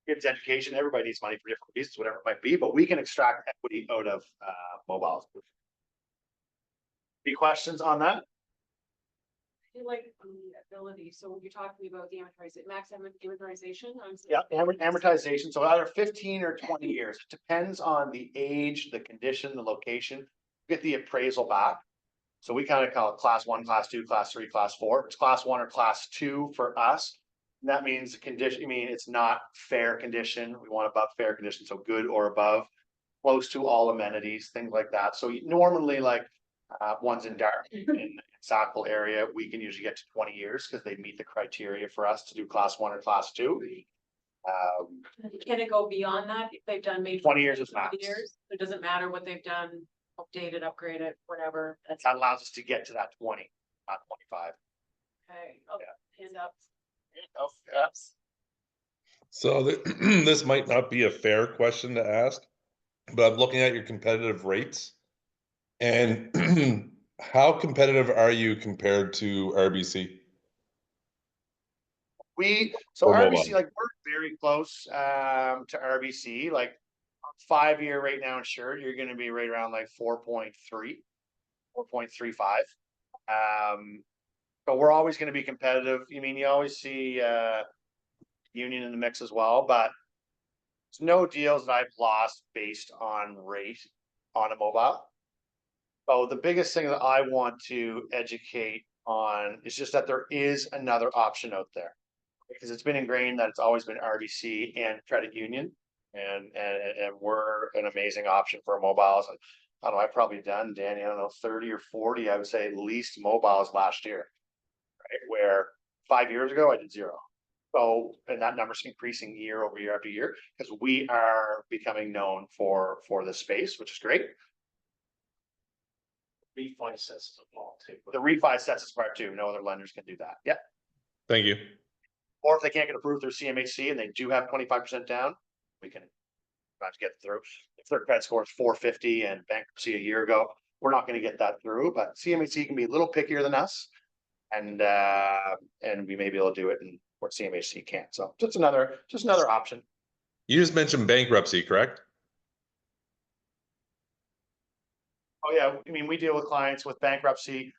Kids' education, everybody needs money for different reasons, whatever it might be, but we can extract equity out of mobiles. Any questions on that? I feel like the ability, so when you're talking about the amortization, max amortization. Yeah, amortization, so either 15 or 20 years, it depends on the age, the condition, the location, get the appraisal back. So we kind of call it class 1, class 2, class 3, class 4. It's class 1 or class 2 for us. And that means the condition, I mean, it's not fair condition. We want above fair condition, so good or above, close to all amenities, things like that. So normally like ones in Dark in Sackville area, we can usually get to 20 years because they meet the criteria for us to do class 1 or class 2. Can it go beyond that if they've done maybe 20 years is max. It doesn't matter what they've done, updated, upgraded, whatever. That's That allows us to get to that 20, not 25. okay. Oh, hand up. So this might not be a fair question to ask, but I'm looking at your competitive rates. And how competitive are you compared to RBC? So Or RBC, mobile. like we're very close to RBC, like 5-year right now insured, you're gonna be right around like 4.3, 4.35. But we're always gonna be competitive. I mean, you always see union in the mix as well, but there's no deals that I've lost based on rate on a mobile. So the biggest thing that I want to educate on is just that there is another option out there. Because it's been ingrained that it's always been RBC and credit union. And we're an amazing option for mobiles. And I don't know, I've probably done, Danny, I don't know, 30 or 40, I would say at least mobiles last year. Right? Where 5 years ago I did 0. So, and that number's increasing year over year after year, because we are becoming known for this space, which is great. Refi sets a lot too. The refi sets us apart too. No other lenders can do that. Yeah. Thank you. Or if they can't get approved through CMHC and they do have 25% down, we can not get through. If their credit score is 450 and bankruptcy a year ago, we're not going to get that through, but CMHC can be a little pickier than us. And we may be able to do it and where CMHC can't. So just another option. You just mentioned bankruptcy, correct? Oh, yeah. I mean, we deal with clients with bankruptcy.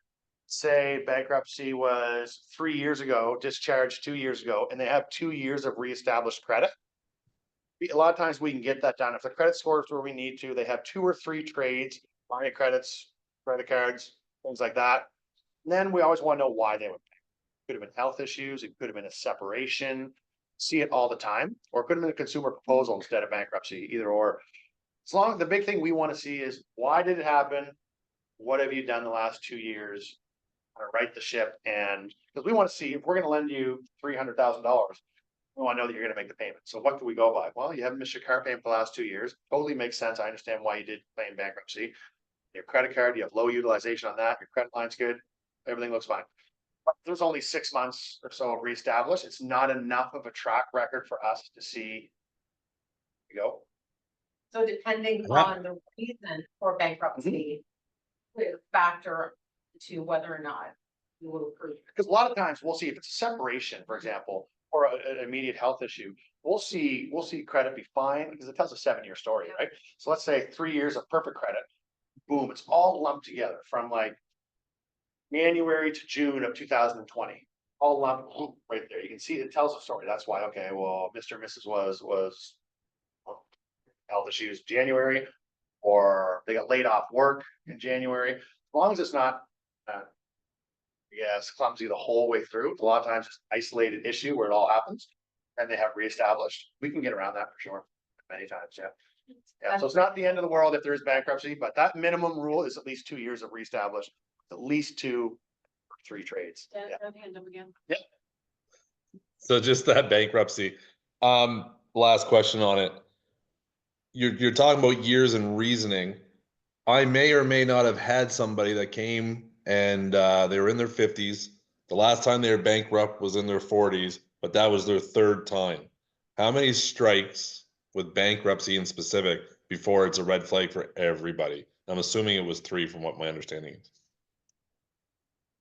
Say bankruptcy was 3 years ago, discharged 2 years ago, and they have 2 years of reestablished credit. A lot of times we can get that done. If the credit score is where we need to, they have 2 or 3 trades, line of credits, credit cards, things like that. And then we always want to know why they would pay. Could have been health issues. It could have been a separation. See it all the time, or it could have been a consumer proposal instead of bankruptcy, either or. As long as the big thing we want to see is why did it happen? What have you done the last 2 years? Right the ship, and because we want to see if we're going to lend you $300,000, we want to know that you're going to make the payment. So what do we go by? Well, you haven't missed your car payment for the last 2 years. Totally makes sense. I understand why you did claim bankruptcy. Your credit card, you have low utilization on that. Your credit line's good. Everything looks fine. But there's only 6 months or so of reestablished. It's not enough of a track record for us to see. You go. So depending Yeah. on the reason for bankruptcy, will factor to whether or not you will approve. Because a lot of times we'll see if it's a separation, for example, or an immediate health issue, we'll see credit be fine because it tells a 7-year story, right? So let's say 3 years of perfect credit, boom, it's all lumped together from like January to June of 2020, all lumped right there. You can see it tells a story. That's why, okay, well, Mr. and Mrs. was health issues January, or they got laid off work in January. As long as it's not clumsy the whole way through. A lot of times it's an isolated issue where it all happens and they have reestablished. We can get around that for sure. Many times, yeah. Yeah, so it's not the end of the world if there is bankruptcy, but that minimum rule is at least 2 years of reestablished, at least 2 or 3 trades. Dan, Yeah. have hand up again. So just that bankruptcy. Last question on it. You're talking about years and reasoning. I may or may not have had somebody that came and they were in their 50s. The last time they were bankrupt was in their 40s, but that was their 3rd time. How many strikes with bankruptcy in specific before it's a red flag for everybody? I'm assuming it was 3 from what my understanding is.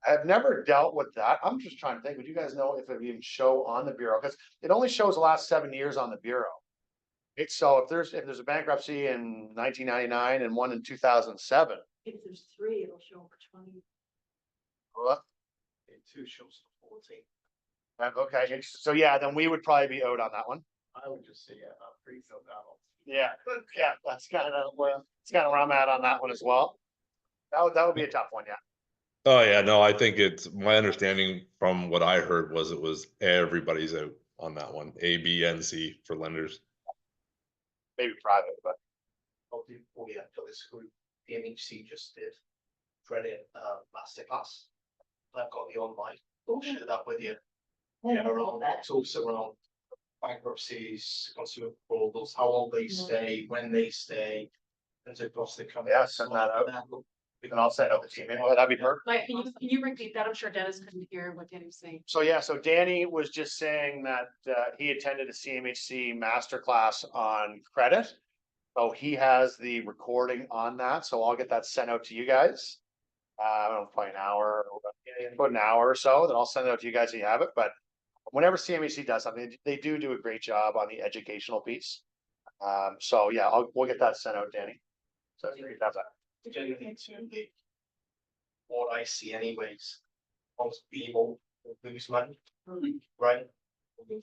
I've never dealt with that. I'm just trying to think, would you guys know if it even show on the bureau? Because it only shows the last 7 years on the bureau. It's so if there's a bankruptcy in 1999 and one in 2007. If there's 3, it'll show which one. Well, It too shows the 14. okay, so yeah, then we would probably be out on that one. I would just say, pretty filled out. Yeah, yeah, that's kind of where I'm at on that one as well. That would be a tough one, yeah. Oh yeah, no, I think it's my understanding from what I heard was it was everybody's out on that one. A, B, and C for lenders. Maybe private, but We have for this group, the MHC just did credit masterclass. I've got the online, I'll share that with you. It's also around bankruptcies, consumer proposals, how long they stay, when they stay. As it costs they come. Yeah, send that out. we can all set up the team. Well, that'd be perfect. Mike, can you repeat that? I'm sure Dennis couldn't hear what Danny was saying. So yeah, so Danny was just saying that he attended a CMHC masterclass on credit. So he has the recording on that, so I'll get that sent out to you guys. I don't know, probably about an hour or so, then I'll send it out to you guys so you have it, but whenever CMHC does something, they do a great job on the educational piece. So yeah, we'll get that sent out, Danny. So you have that. Generally to the, what I see anyways, most people lose money, right?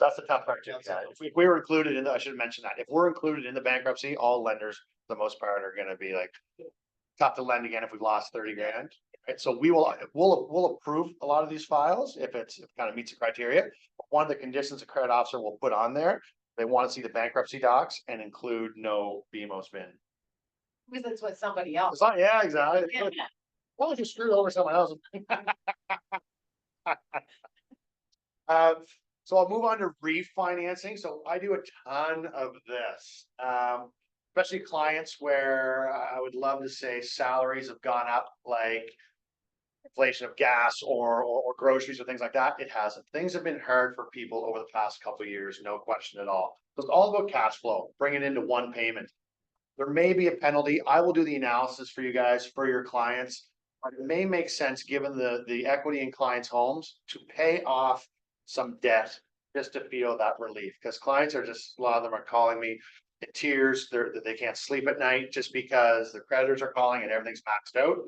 That's the tough part too. Yeah. If we were included in the, I should mention that, if we're included in the bankruptcy, all lenders, for the most part, are gonna be like tough to lend again if we've lost 30 grand. Right, so we'll approve a lot of these files if it kind of meets the criteria. One of the conditions a credit officer will put on there, they want to see the bankruptcy docs and include no BMO's bin. Because it's with somebody else. It's not, yeah, exactly. Yeah. Well, if you screw over someone else. So I'll move on to refinancing. So I do a ton of this. Especially clients where I would love to say salaries have gone up, like inflation of gas or groceries or things like that. It hasn't. Things have been hard for people over the past couple of years, no question at all. So it's all about cash flow, bring it into one payment. There may be a penalty. I will do the analysis for you guys, for your clients. But it may make sense, given the equity in clients' homes, to pay off some debt just to feel that relief. Because clients are just, a lot of them are calling me in tears. They can't sleep at night just because the creditors are calling and everything's maxed out.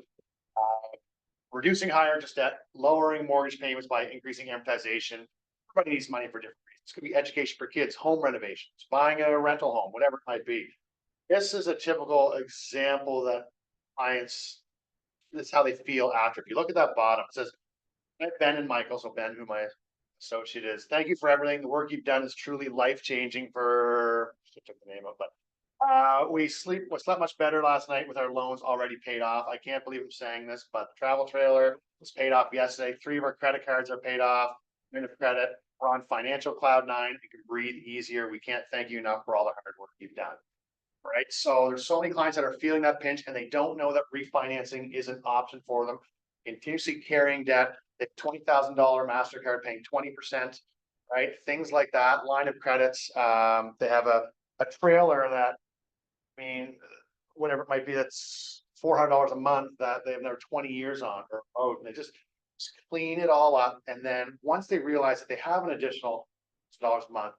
Reducing higher interest debt, lowering mortgage payments by increasing amortization. Everybody needs money for different reasons. It could be education for kids, home renovations, buying a rental home, whatever it might be. This is a typical example that clients, this is how they feel after. If you look at that bottom, it says, Ben and Michael, so Ben, who my associate is, thank you for everything. The work you've done is truly life-changing for, I took the name of, but we slept much better last night with our loans already paid off. I can't believe I'm saying this, but the travel trailer was paid off yesterday. 3 of our credit cards are paid off. We're in credit. We're on financial cloud 9. We can breathe easier. We can't thank you enough for all the hard work you've done. Right. So there's so many clients that are feeling that pinch and they don't know that refinancing is an option for them. Continuously carrying debt, the $20,000 MasterCard paying 20%, right? Things like that, line of credits. They have a trailer that, I mean, whatever it might be, that's $400 a month that they have another 20 years on, or they just clean it all up. And then once they realize that they have an additional dollars a month,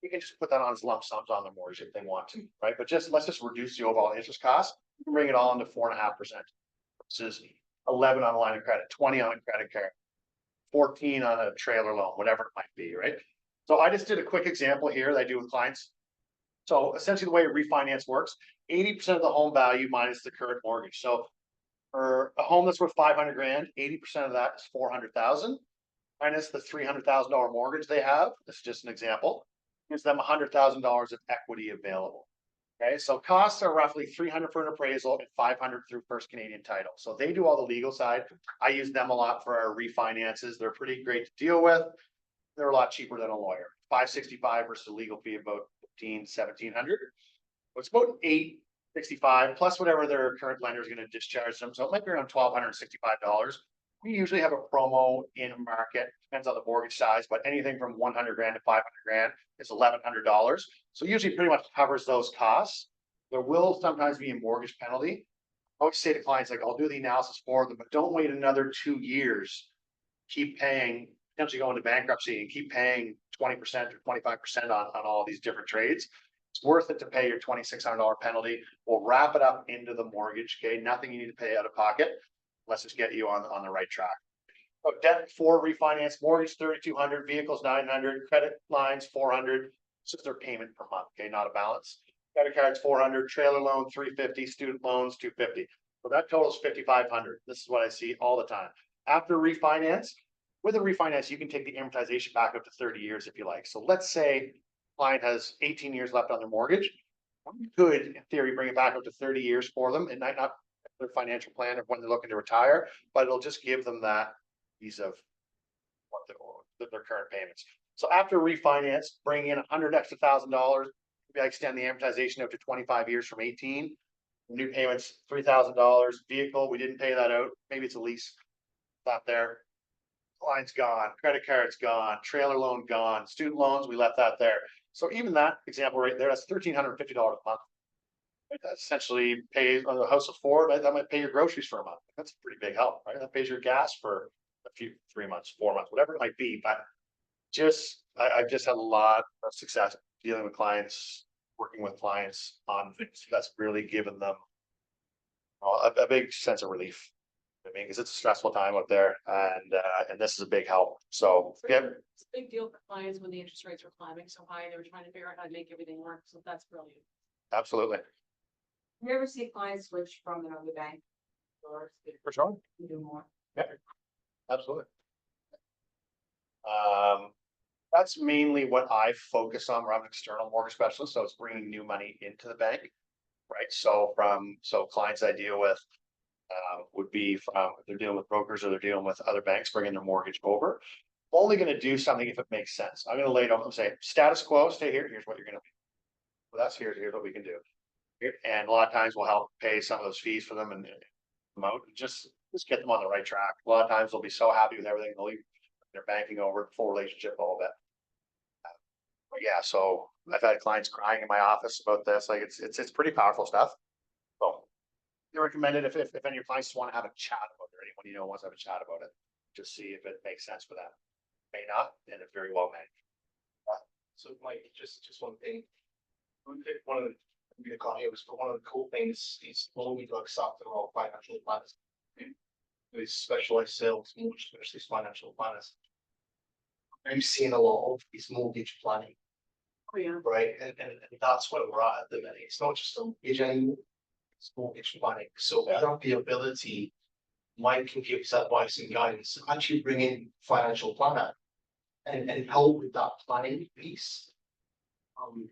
you can just put that on as lump sums on the mortgage if they want to, right? But let's just reduce the overall interest cost, bring it all into 4.5%. This is 11 on a line of credit, 20 on a credit card, 14 on a trailer loan, whatever it might be, right? So I just did a quick example here that I do with clients. So essentially the way a refinance works, 80% of the home value minus the current mortgage. So for a home that's worth 500 grand, 80% of that is 400,000 minus the $300,000 mortgage they have. This is just an example. Gives them $100,000 of equity available. Okay, so costs are roughly $300 for an appraisal and $500 through First Canadian Title. So they do all the legal side. I use them a lot for our refinances. They're pretty great to deal with. They're a lot cheaper than a lawyer. $565 versus a legal fee of about $1,700. It's about $865 plus whatever their current lender is going to discharge them. So it might be around $1,265. We usually have a promo in market, depends on the mortgage size, but anything from 100 grand to 500 grand is $1,100. So usually pretty much covers those costs. There will sometimes be a mortgage penalty. I always say to clients, like, I'll do the analysis for them, but don't wait another 2 years. Keep paying, potentially go into bankruptcy and keep paying 20% or 25% on all these different trades. It's worth it to pay your $2,600 penalty. We'll wrap it up into the mortgage. Okay, nothing you need to pay out of pocket. Let's just get you on the right track. Oh, debt for refinance, mortgage 3,200, vehicles 900, credit lines 400. It's just their payment per month. Okay, not a balance. Credit cards 400, trailer loan 350, student loans 250. So that totals 5,500. This is what I see all the time. After refinance, with a refinance, you can take the amortization back up to 30 years if you like. So let's say client has 18 years left on their mortgage. You could, in theory, bring it back up to 30 years for them. It might not their financial plan of when they're looking to retire, but it'll just give them that ease of what their current payments. So after refinance, bring in $100,000 extra, maybe I extend the amortization up to 25 years from 18. New payments, $3,000. Vehicle, we didn't pay that out. Maybe it's a lease. Not there. Line's gone. Credit card's gone. Trailer loan gone. Student loans, we left that there. So even that example right there, that's $1,350 a month. That essentially pays on a house of 4, that might pay your groceries for a month. That's a pretty big help, right? That pays your gas for a few 3 months, 4 months, whatever it might be. But I've just had a lot of success dealing with clients, working with clients on things that's really given them a big sense of relief. I mean, because it's a stressful time out there, and this is a big help. So yeah, It's a big deal for clients when the interest rates were climbing so high. They were trying to figure out how to make everything work. So that's brilliant. absolutely. You ever see clients switch from another bank? Or For sure. you do more? Yeah, absolutely. That's mainly what I focus on. I'm an external mortgage specialist, so it's bringing new money into the bank, right? So clients I deal with would be from if they're dealing with brokers or they're dealing with other banks bringing their mortgage over. Only gonna do something if it makes sense. I'm gonna lay it out and say, status quo, stay here, here's what you're gonna do. Well, here's what we can do. And a lot of times we'll help pay some of those fees for them and them out, just get them on the right track. A lot of times they'll be so happy with everything, they'll leave their banking over, full relationship, all of that. But yeah, so I've had clients crying in my office about this, like it's pretty powerful stuff. So you recommend it if any of your clients want to have a chat about it, or anyone you know wants to have a chat about it, just see if it makes sense for them. May not, and it's very well managed. So Mike, just one thing. We picked one of the, we got here was one of the cool things is when we got accepted all financial planners. With specialized sales, especially financial planners. I'm seeing a lot of these mortgage planning, Oh, yeah. right? And that's where we're at the minute. It's not just a mortgage anymore. It's mortgage planning. So we have the ability, Mike can give us advice and guidance, actually bring in financial planner and help with that planning piece.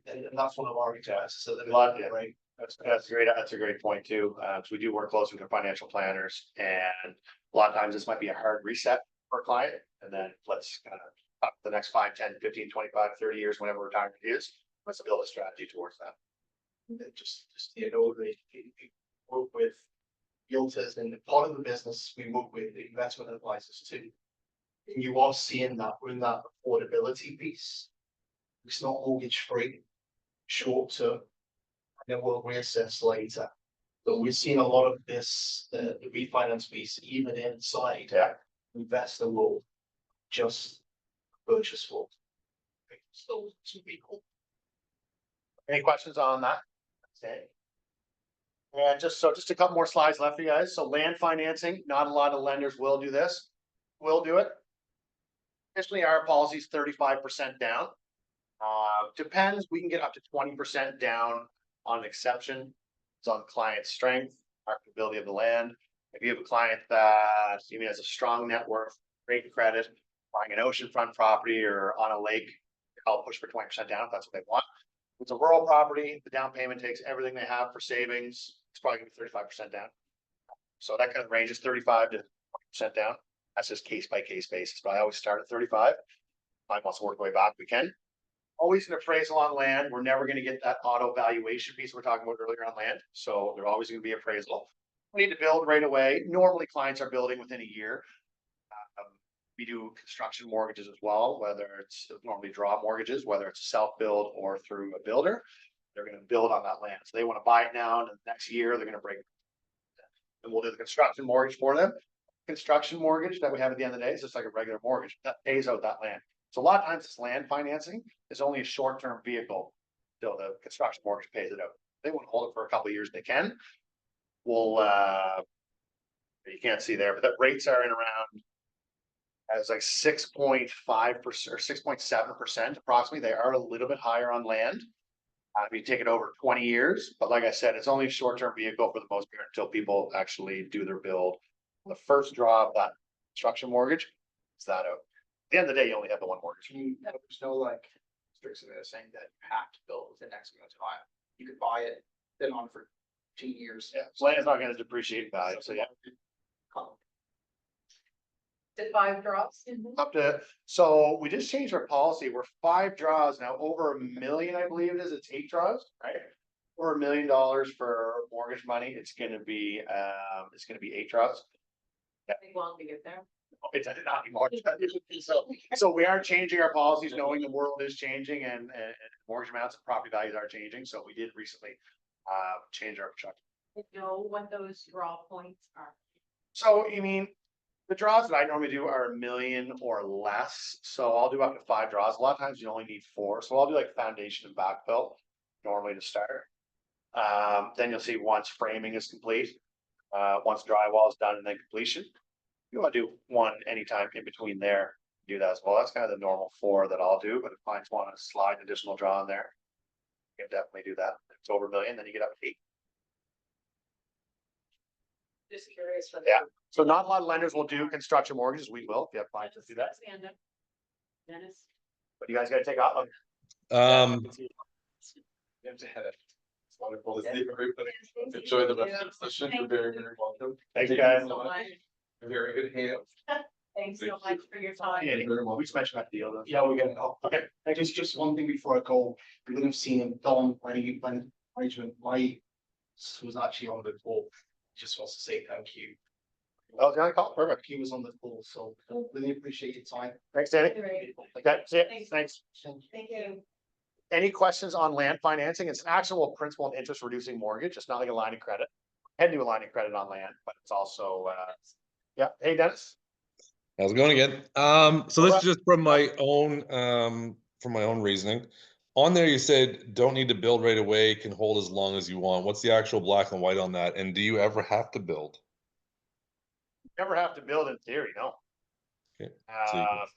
And that's one of our requests. So that right. That's great. That's a great point too. So we do work closely with financial planners, and a lot of times this might be a hard reset for a client. And then let's kind of up the next 5, 10, 15, 25, 30 years, whenever retirement is, let's build a strategy towards that. And just you know, they work with realtors, and part of the business we work with the investment advisors too. And you are seeing that we're in that affordability piece. It's not mortgage free, short term. And then we'll reassess later. But we've seen a lot of this, the refinance piece, even inside investor will just purchase for. So some people. Any questions on that? Okay. And just a couple more slides left for you guys. So land financing, not a lot of lenders will do this. Will do it. Traditionally, our policy is 35% down. Depends, we can get up to 20% down on an exception. It's on the client's strength, marketability of the land. If you have a client that even has a strong net worth, great credit, buying an oceanfront property or on a lake, I'll push for 20% down if that's what they want. If it's a rural property, the down payment takes everything they have for savings. It's probably gonna be 35% down. So that kind of ranges 35 to 20% down. That's just case by case basis, but I always start at 35. I must work my way back if we can. Always an appraisal on land. We're never going to get that auto valuation piece we're talking about earlier on land. So there's always going to be appraisal. We need to build right away. Normally clients are building within a year. We do construction mortgages as well, whether it's normally draw mortgages, whether it's self-build or through a builder. They're going to build on that land. So they want to buy it now, and the next year they're going to break it. And we'll do the construction mortgage for them. Construction mortgage that we have at the end of the day is just like a regular mortgage that pays out that land. So a lot of times this land financing is only a short-term vehicle till the construction mortgage pays it out. They want to hold it for a couple of years, they can. We'll you can't see there, but the rates are in around as like 6.5% or 6.7% approximately. They are a little bit higher on land. If you take it over 20 years, but like I said, it's only a short-term vehicle for the most part until people actually do their build. The first draw of that construction mortgage is that out. At the end of the day, you only have the one mortgage. There's no like restriction there saying that you have to build within X amount of time. You could buy it, then on for 2 years. Yeah, land is not going to depreciate in value, so yeah. The 5 drops. Up to, so we just changed our policy. We're 5 draws now, over $1 million, I believe it is. It's 8 draws, right? Over $1 million for mortgage money. It's gonna be 8 draws. Take long to get there. It's not anymore. So we are changing our policies, knowing the world is changing and mortgage amounts and property values are changing. So we did recently change our structure. You know what those draw points are. So you mean the draws that I normally do are $1 million or less. So I'll do up to 5 draws. A lot of times you only need 4. So I'll do like foundation and backfill normally to start. Then you'll see once framing is complete, once drywall is done and then completion. You want to do 1 anytime in between there, do that as well. That's kind of the normal 4 that I'll do, but if clients want to slide an additional draw in there, you can definitely do that. If it's over $1 million, then you get up to 8. Just curious for Yeah. So not a lot of lenders will do construction mortgages. We will if you have clients to do that. Stand up. Dennis. But you guys got to take off. It's wonderful to see everybody. Enjoy the rest of the session. You're very, very welcome. Thanks, guys. Very good hands. Thanks so much for your time. Yeah, very well. We just mentioned that deal. Though. Yeah, we're gonna help. Okay. Just one thing before I go, you would have seen him, Don, when management, my was actually on the call. Just wants to say thank you. Oh, the only call. Perfect. He was on the call, so really appreciate your time. Thanks, Danny. Great. Okay, see ya. Thanks. Thanks. Thank you. Any questions on land financing? It's an actual principal and interest reducing mortgage. It's not like a line of credit. Can do a line of credit on land, but it's also, yeah. Hey, Dennis. How's it going again? So this is just from my own reasoning. On there, you said don't need to build right away, can hold as long as you want. What's the actual black and white on that? And do you ever have to build? Never have to build in theory, no. Okay, so you can-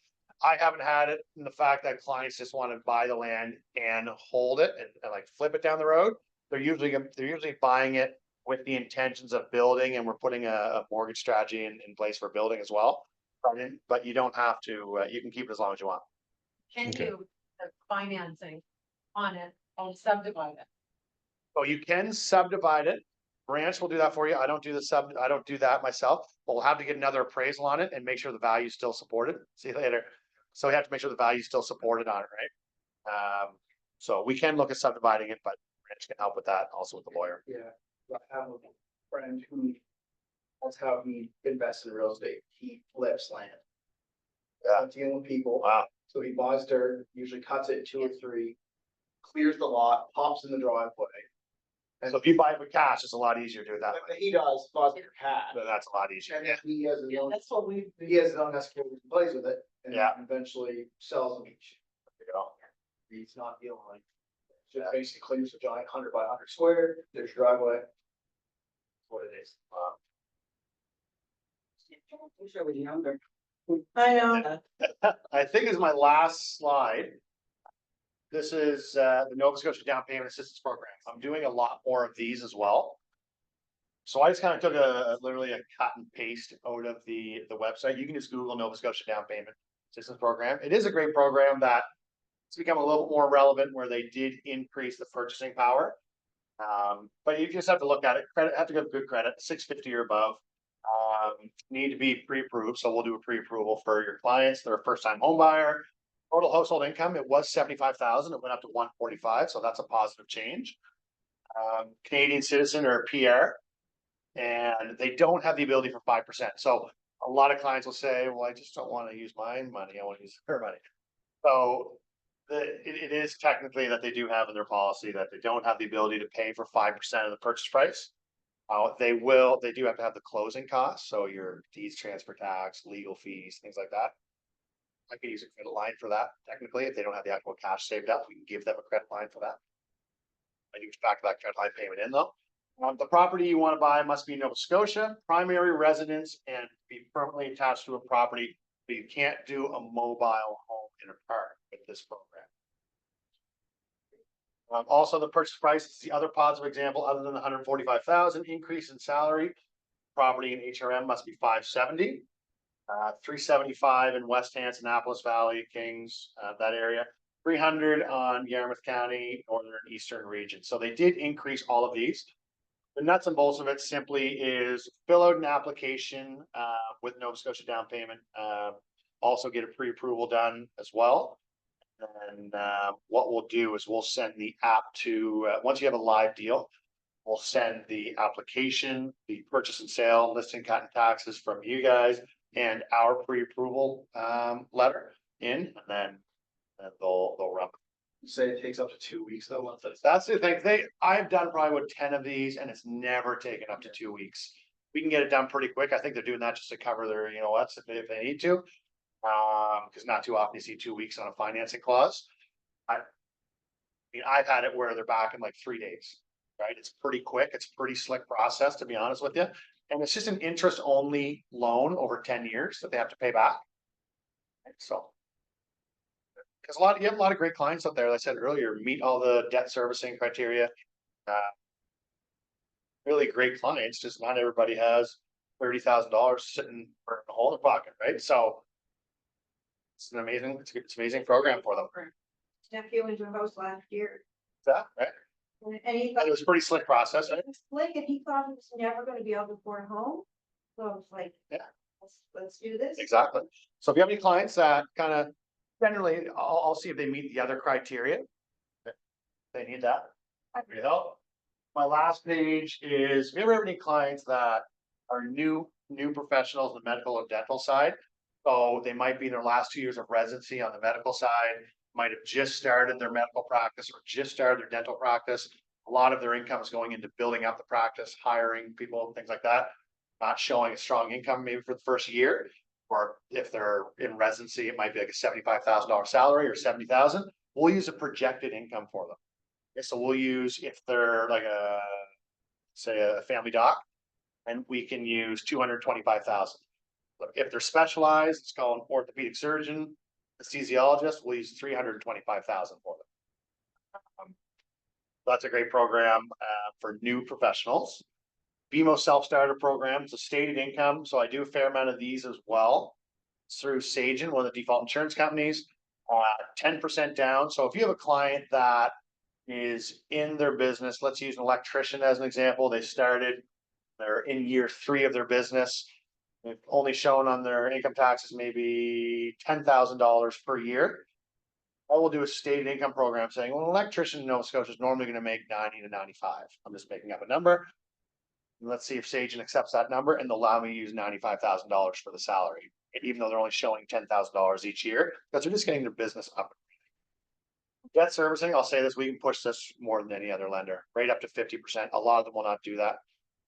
I haven't had it in the fact that clients just want to buy the land and hold it and like flip it down the road. They're usually buying it with the intentions of building, and we're putting a mortgage strategy in place for building as well. But you don't have to, you can keep it as long as you want. Can Okay. you, the financing on it, and subdivide it? So you can subdivide it. Branch will do that for you. I don't do I don't do that myself, but we'll have to get another appraisal on it and make sure the value is still supported. See you later. So we have to make sure the value is still supported on it, right? So we can look at subdividing it, but Branch can help with that also with the lawyer. Yeah, I have a friend who that's how he invests in real estate. He flips land. Dealing with people. Wow. So he buys dirt, usually cuts it in 2 or 3, clears the lot, pops in the driveway. And so if you buy it with cash, it's a lot easier to do it that way. He does, buys it for cash. But that's a lot easier. And Yeah. then he has his own, That's what we. he has his own escrow, plays with it, and Yeah. eventually sells them each. There you go. He's not dealing like. Just basically clears a giant 100 by 100 square, there's your driveway. That's what it is. Wish I was younger. I know. I think is my last slide. This is the Nova Scotia Down Payment Assistance Program. I'm doing a lot more of these as well. So I just kind of took literally a cut and paste out of the website. You can just Google Nova Scotia Down Payment Assistance Program. It is a great program that it's become a little bit more relevant where they did increase the purchasing power. But you just have to look at it. Credit have to give good credit, 650 or above. Need to be pre-approved, so we'll do a pre-approval for your clients. They're a first-time home buyer. Total household income, it was 75,000. It went up to 145, so that's a positive change. Canadian citizen or PR, and they don't have the ability for 5%. So a lot of clients will say, "Well, I just don't want to use my money. I want to use their money." So it is technically that they do have in their policy that they don't have the ability to pay for 5% of the purchase price. They do have to have the closing costs, so your deeds, transfer tax, legal fees, things like that. I could use a credit line for that. Technically, if they don't have the actual cash saved up, we can give them a credit line for that. I need to factor that credit line payment in though. The property you want to buy must be in Nova Scotia, primary residence, and be permanently attached to a property. But you can't do a mobile home in a park with this program. Also, the purchase price is the other positive example, other than the 145,000 increase in salary. Property in HRM must be 570. 375 in West Hanson, Annapolis Valley, Kings, that area. 300 on Yarmouth County, Northern Eastern region. So they did increase all of these. The nuts and bolts of it simply is fill out an application with Nova Scotia Down Payment. Also get a pre-approval done as well. And what we'll do is we'll send the app to, once you have a live deal, we'll send the application, the purchase and sale, listing, cut and taxes from you guys, and our pre-approval letter in, and then they'll run. You say it takes up to 2 weeks though. Once it's That's the thing. I've done probably with 10 of these, and it's never taken up to 2 weeks. We can get it done pretty quick. I think they're doing that just to cover their, what, if they need to. Because not too often you see 2 weeks on a financing clause. I mean, I've had it where they're back in like 3 days, right? It's pretty quick. It's a pretty slick process, to be honest with you. And it's just an interest only loan over 10 years that they have to pay back. So. Because you have a lot of great clients out there, like I said earlier, meet all the debt servicing criteria. Really great clients, just not everybody has $30,000 sitting in a hole in their pocket, right? So. It's an amazing program for them. Nephew went to a house last year. That, right? And he It thought was a pretty slick process, right? it was slick, and he thought he was never gonna be able to afford a home. So it's like. Yeah. let's do this. Exactly. So if you have any clients that kind of, generally, I'll see if they meet the other criteria. They need that. Happy to help. My last page is, if you ever have any clients that are new professionals in the medical and dental side. So they might be in their last 2 years of residency on the medical side, might have just started their medical practice or just started their dental practice. A lot of their income is going into building up the practice, hiring people, things like that. Not showing a strong income maybe for the first year. Or if they're in residency, it might be like a $75,000 salary or 70,000. We'll use a projected income for them. Okay, so we'll use, if they're like say a family doc, and we can use 225,000. If they're specialized, it's called an orthopedic surgeon, anesthesiologist, we'll use 325,000 for them. That's a great program for new professionals. BMO self-starter program, it's a stated income, so I do a fair amount of these as well. It's through Sagen, one of the default insurance companies, 10% down. So if you have a client that is in their business, let's use an electrician as an example, they're in year 3 of their business. They've only shown on their income taxes maybe $10,000 per year. I will do a stated income program saying, well, an electrician in Nova Scotia is normally going to make 90 to 95. I'm just making up a number. Let's see if Sagen accepts that number and they'll allow me to use $95,000 for the salary, even though they're only showing $10,000 each year, because they're just getting their business up. Debt servicing, I'll say this, we can push this more than any other lender, right up to 50%. A lot of them will not do that.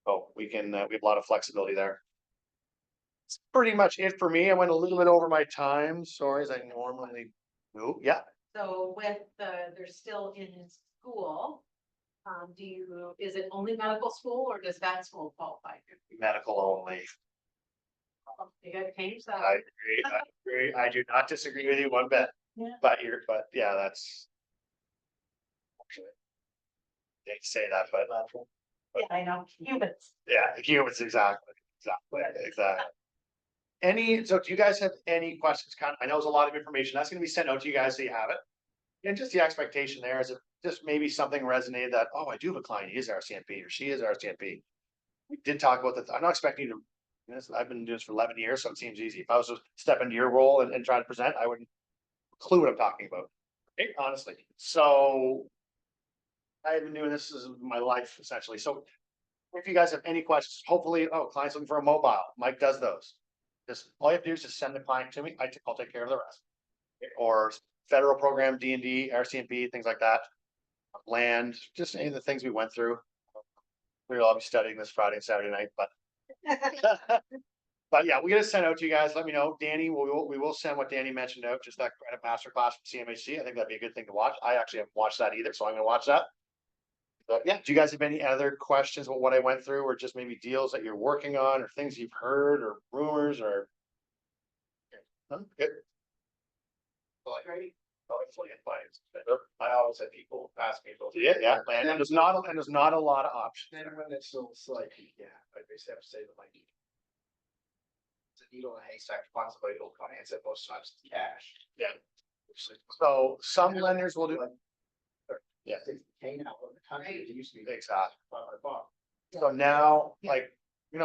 Oh, we have a lot of flexibility there. It's pretty much it for me. I went a little bit over my time. Sorry, as I normally do. Yeah. So with they're still in school, is it only medical school or does that school qualify? Medical only. You gotta change that. I agree. I do not disagree with you one bit. Yeah. But yeah, that's. They say that, but Yeah, I know, humans. yeah, humans, exactly. So do you guys have any questions? I know it's a lot of information. That's gonna be sent out to you guys so you have it. And just the expectation there is if just maybe something resonated that, oh, I do have a client, he is RCMP or she is RCMP. We did talk about that. I'm not expecting you to, I've been doing this for 11 years, so it seems easy. If I was to step into your role and try to present, I wouldn't clue what I'm talking about. Okay, honestly. So I've been doing this as my life essentially. So if you guys have any questions, hopefully, client's looking for a mobile. Mike does those. Just all you have to do is just send the client to me. I'll take care of the rest. Or federal program, D&D, RCMP, things like that. Land, just any of the things we went through. We'll all be studying this Friday and Saturday night, but but yeah, we gotta send out to you guys. Let me know. Danny, we will send what Danny mentioned out, just that credit masterclass from CMHC. I think that'd be a good thing to watch. I actually haven't watched that either, so I'm gonna watch that. But yeah, do you guys have any other questions about what I went through, or just maybe deals that you're working on, or things you've heard, or rumors, or? Good. Great. I always have people ask me about. Yeah, and there's not a lot of options. Then when it's like, yeah, I basically have to say that like. It's a needle in a haystack to find somebody who'll finance it most times it's cash. Yeah. So some lenders will do. Yeah. It's paying out in the country, it used to be. Exactly. $5. So now, like,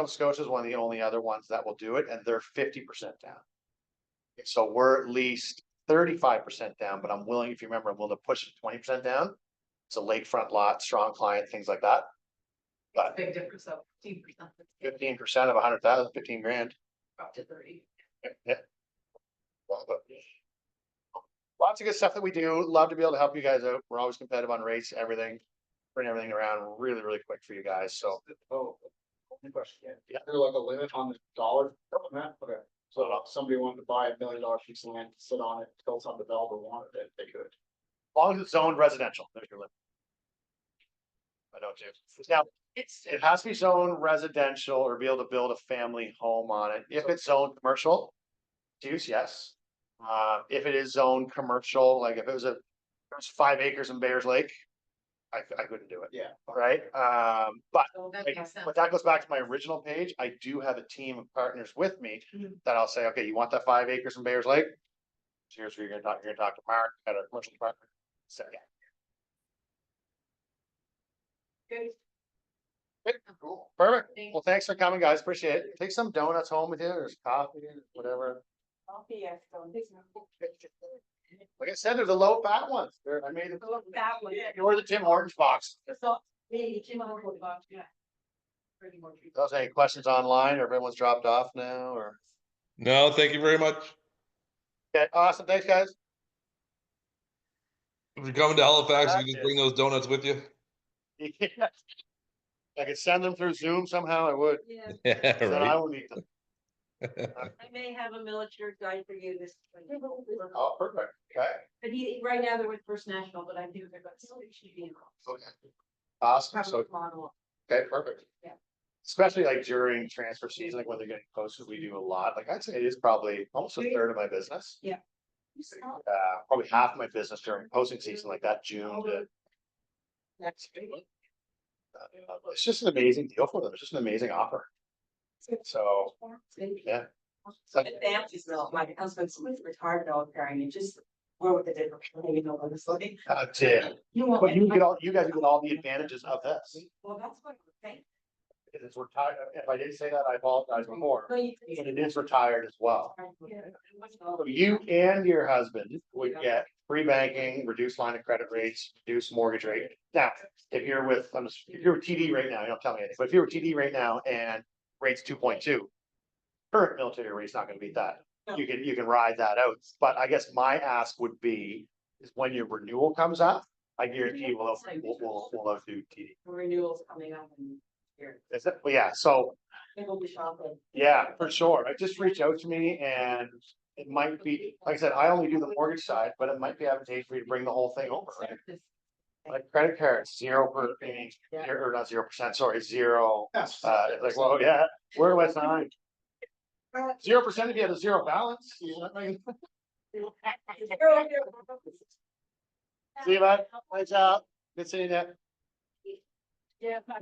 Scotia is one of the only other ones that will do it, and they're 50% down. So we're at least 35% down, but I'm willing, if you remember, I'm willing to push it 20% down. It's a lakefront lot, strong client, things like that. But Big difference of 15%. 15% of 100,000, 15 grand. Up to 30. Yeah. Lots of good stuff that we do. Love to be able to help you guys out. We're always competitive on rates, everything. Bring everything around really, really quick for you guys. So Oh, one question. Yeah. Is there like a limit on the dollar? Okay, so if somebody wanted to buy $1 million piece of land, sit on it, till some developer wanted it, they could. as long as it's zoned residential, there's your limit. I don't do. Now, it has to be zoned residential or be able to build a family home on it. If it's zoned commercial, use, yes. If it is zoned commercial, like if it was 5 acres in Bears Lake, I couldn't do it. Yeah. Right? But So that like, makes sense. but that goes back to my original page. I do have a team of partners with me that I'll say, okay, you want that 5 acres in Bears Lake? Here's where you're gonna talk to Mark at a commercial department. So yeah. Good. Cool. Perfect. Well, thanks for coming, guys. Appreciate it. Take some donuts home with you or coffee, whatever. Coffee, yes, so this. Like I said, there's a low fat ones. I made it. That one. Or the Tim Hortons box. So, maybe Jim Hortons box, yeah. Pretty much. Those any questions online or everyone's dropped off now or? No, thank you very much. Okay, awesome. Thanks, guys. If you're coming to Halifax, you can just bring those donuts with you. Yeah. I could send them through Zoom somehow, I would. Yeah, Yeah, Then I right. will need them. I may have a military guy for you this. Oh, perfect. Okay. But right now they're with First National, but I think they're going to switch to be. Okay. Awesome. So, Model. okay, perfect. Yeah. Especially like during transfer season, like when they're getting close, we do a lot. Like I'd say it is probably almost a third of my business. Yeah. Probably half of my business during posting season, like that June to. Next. It's just an amazing deal for them. It's just an amazing offer. So, yeah. So, Families though, my husband's retired military and you just, we're with the different, you know, honestly. yeah. You want. But you guys get all the advantages of this. Well, that's what I think. It's retired. If I didn't say that, I apologize before. No, you- But it is retired as well. Yeah. So you and your husband would get free banking, reduced line of credit rates, reduced mortgage rate. Now, if you're with, if you're with TD right now, you don't tell me anything, but if you're with TD right now and rates 2.2. Current military rate's not gonna beat that. You can ride that out, but I guess my ask would be, is when your renewal comes up, I guarantee we'll do TD. Renewals coming up in here. Is it? Well, yeah, so It will be shopping. yeah, for sure. Like, just reach out to me and it might be, like I said, I only do the mortgage side, but it might be advantageous for you to bring the whole thing over, right? Like credit cards, 0%, or not 0%, sorry, 0. Like, well, yeah, where do I sign? 0% if you had a zero balance. You know what I mean? See you, bud. Thanks out. Good seeing you. Yeah.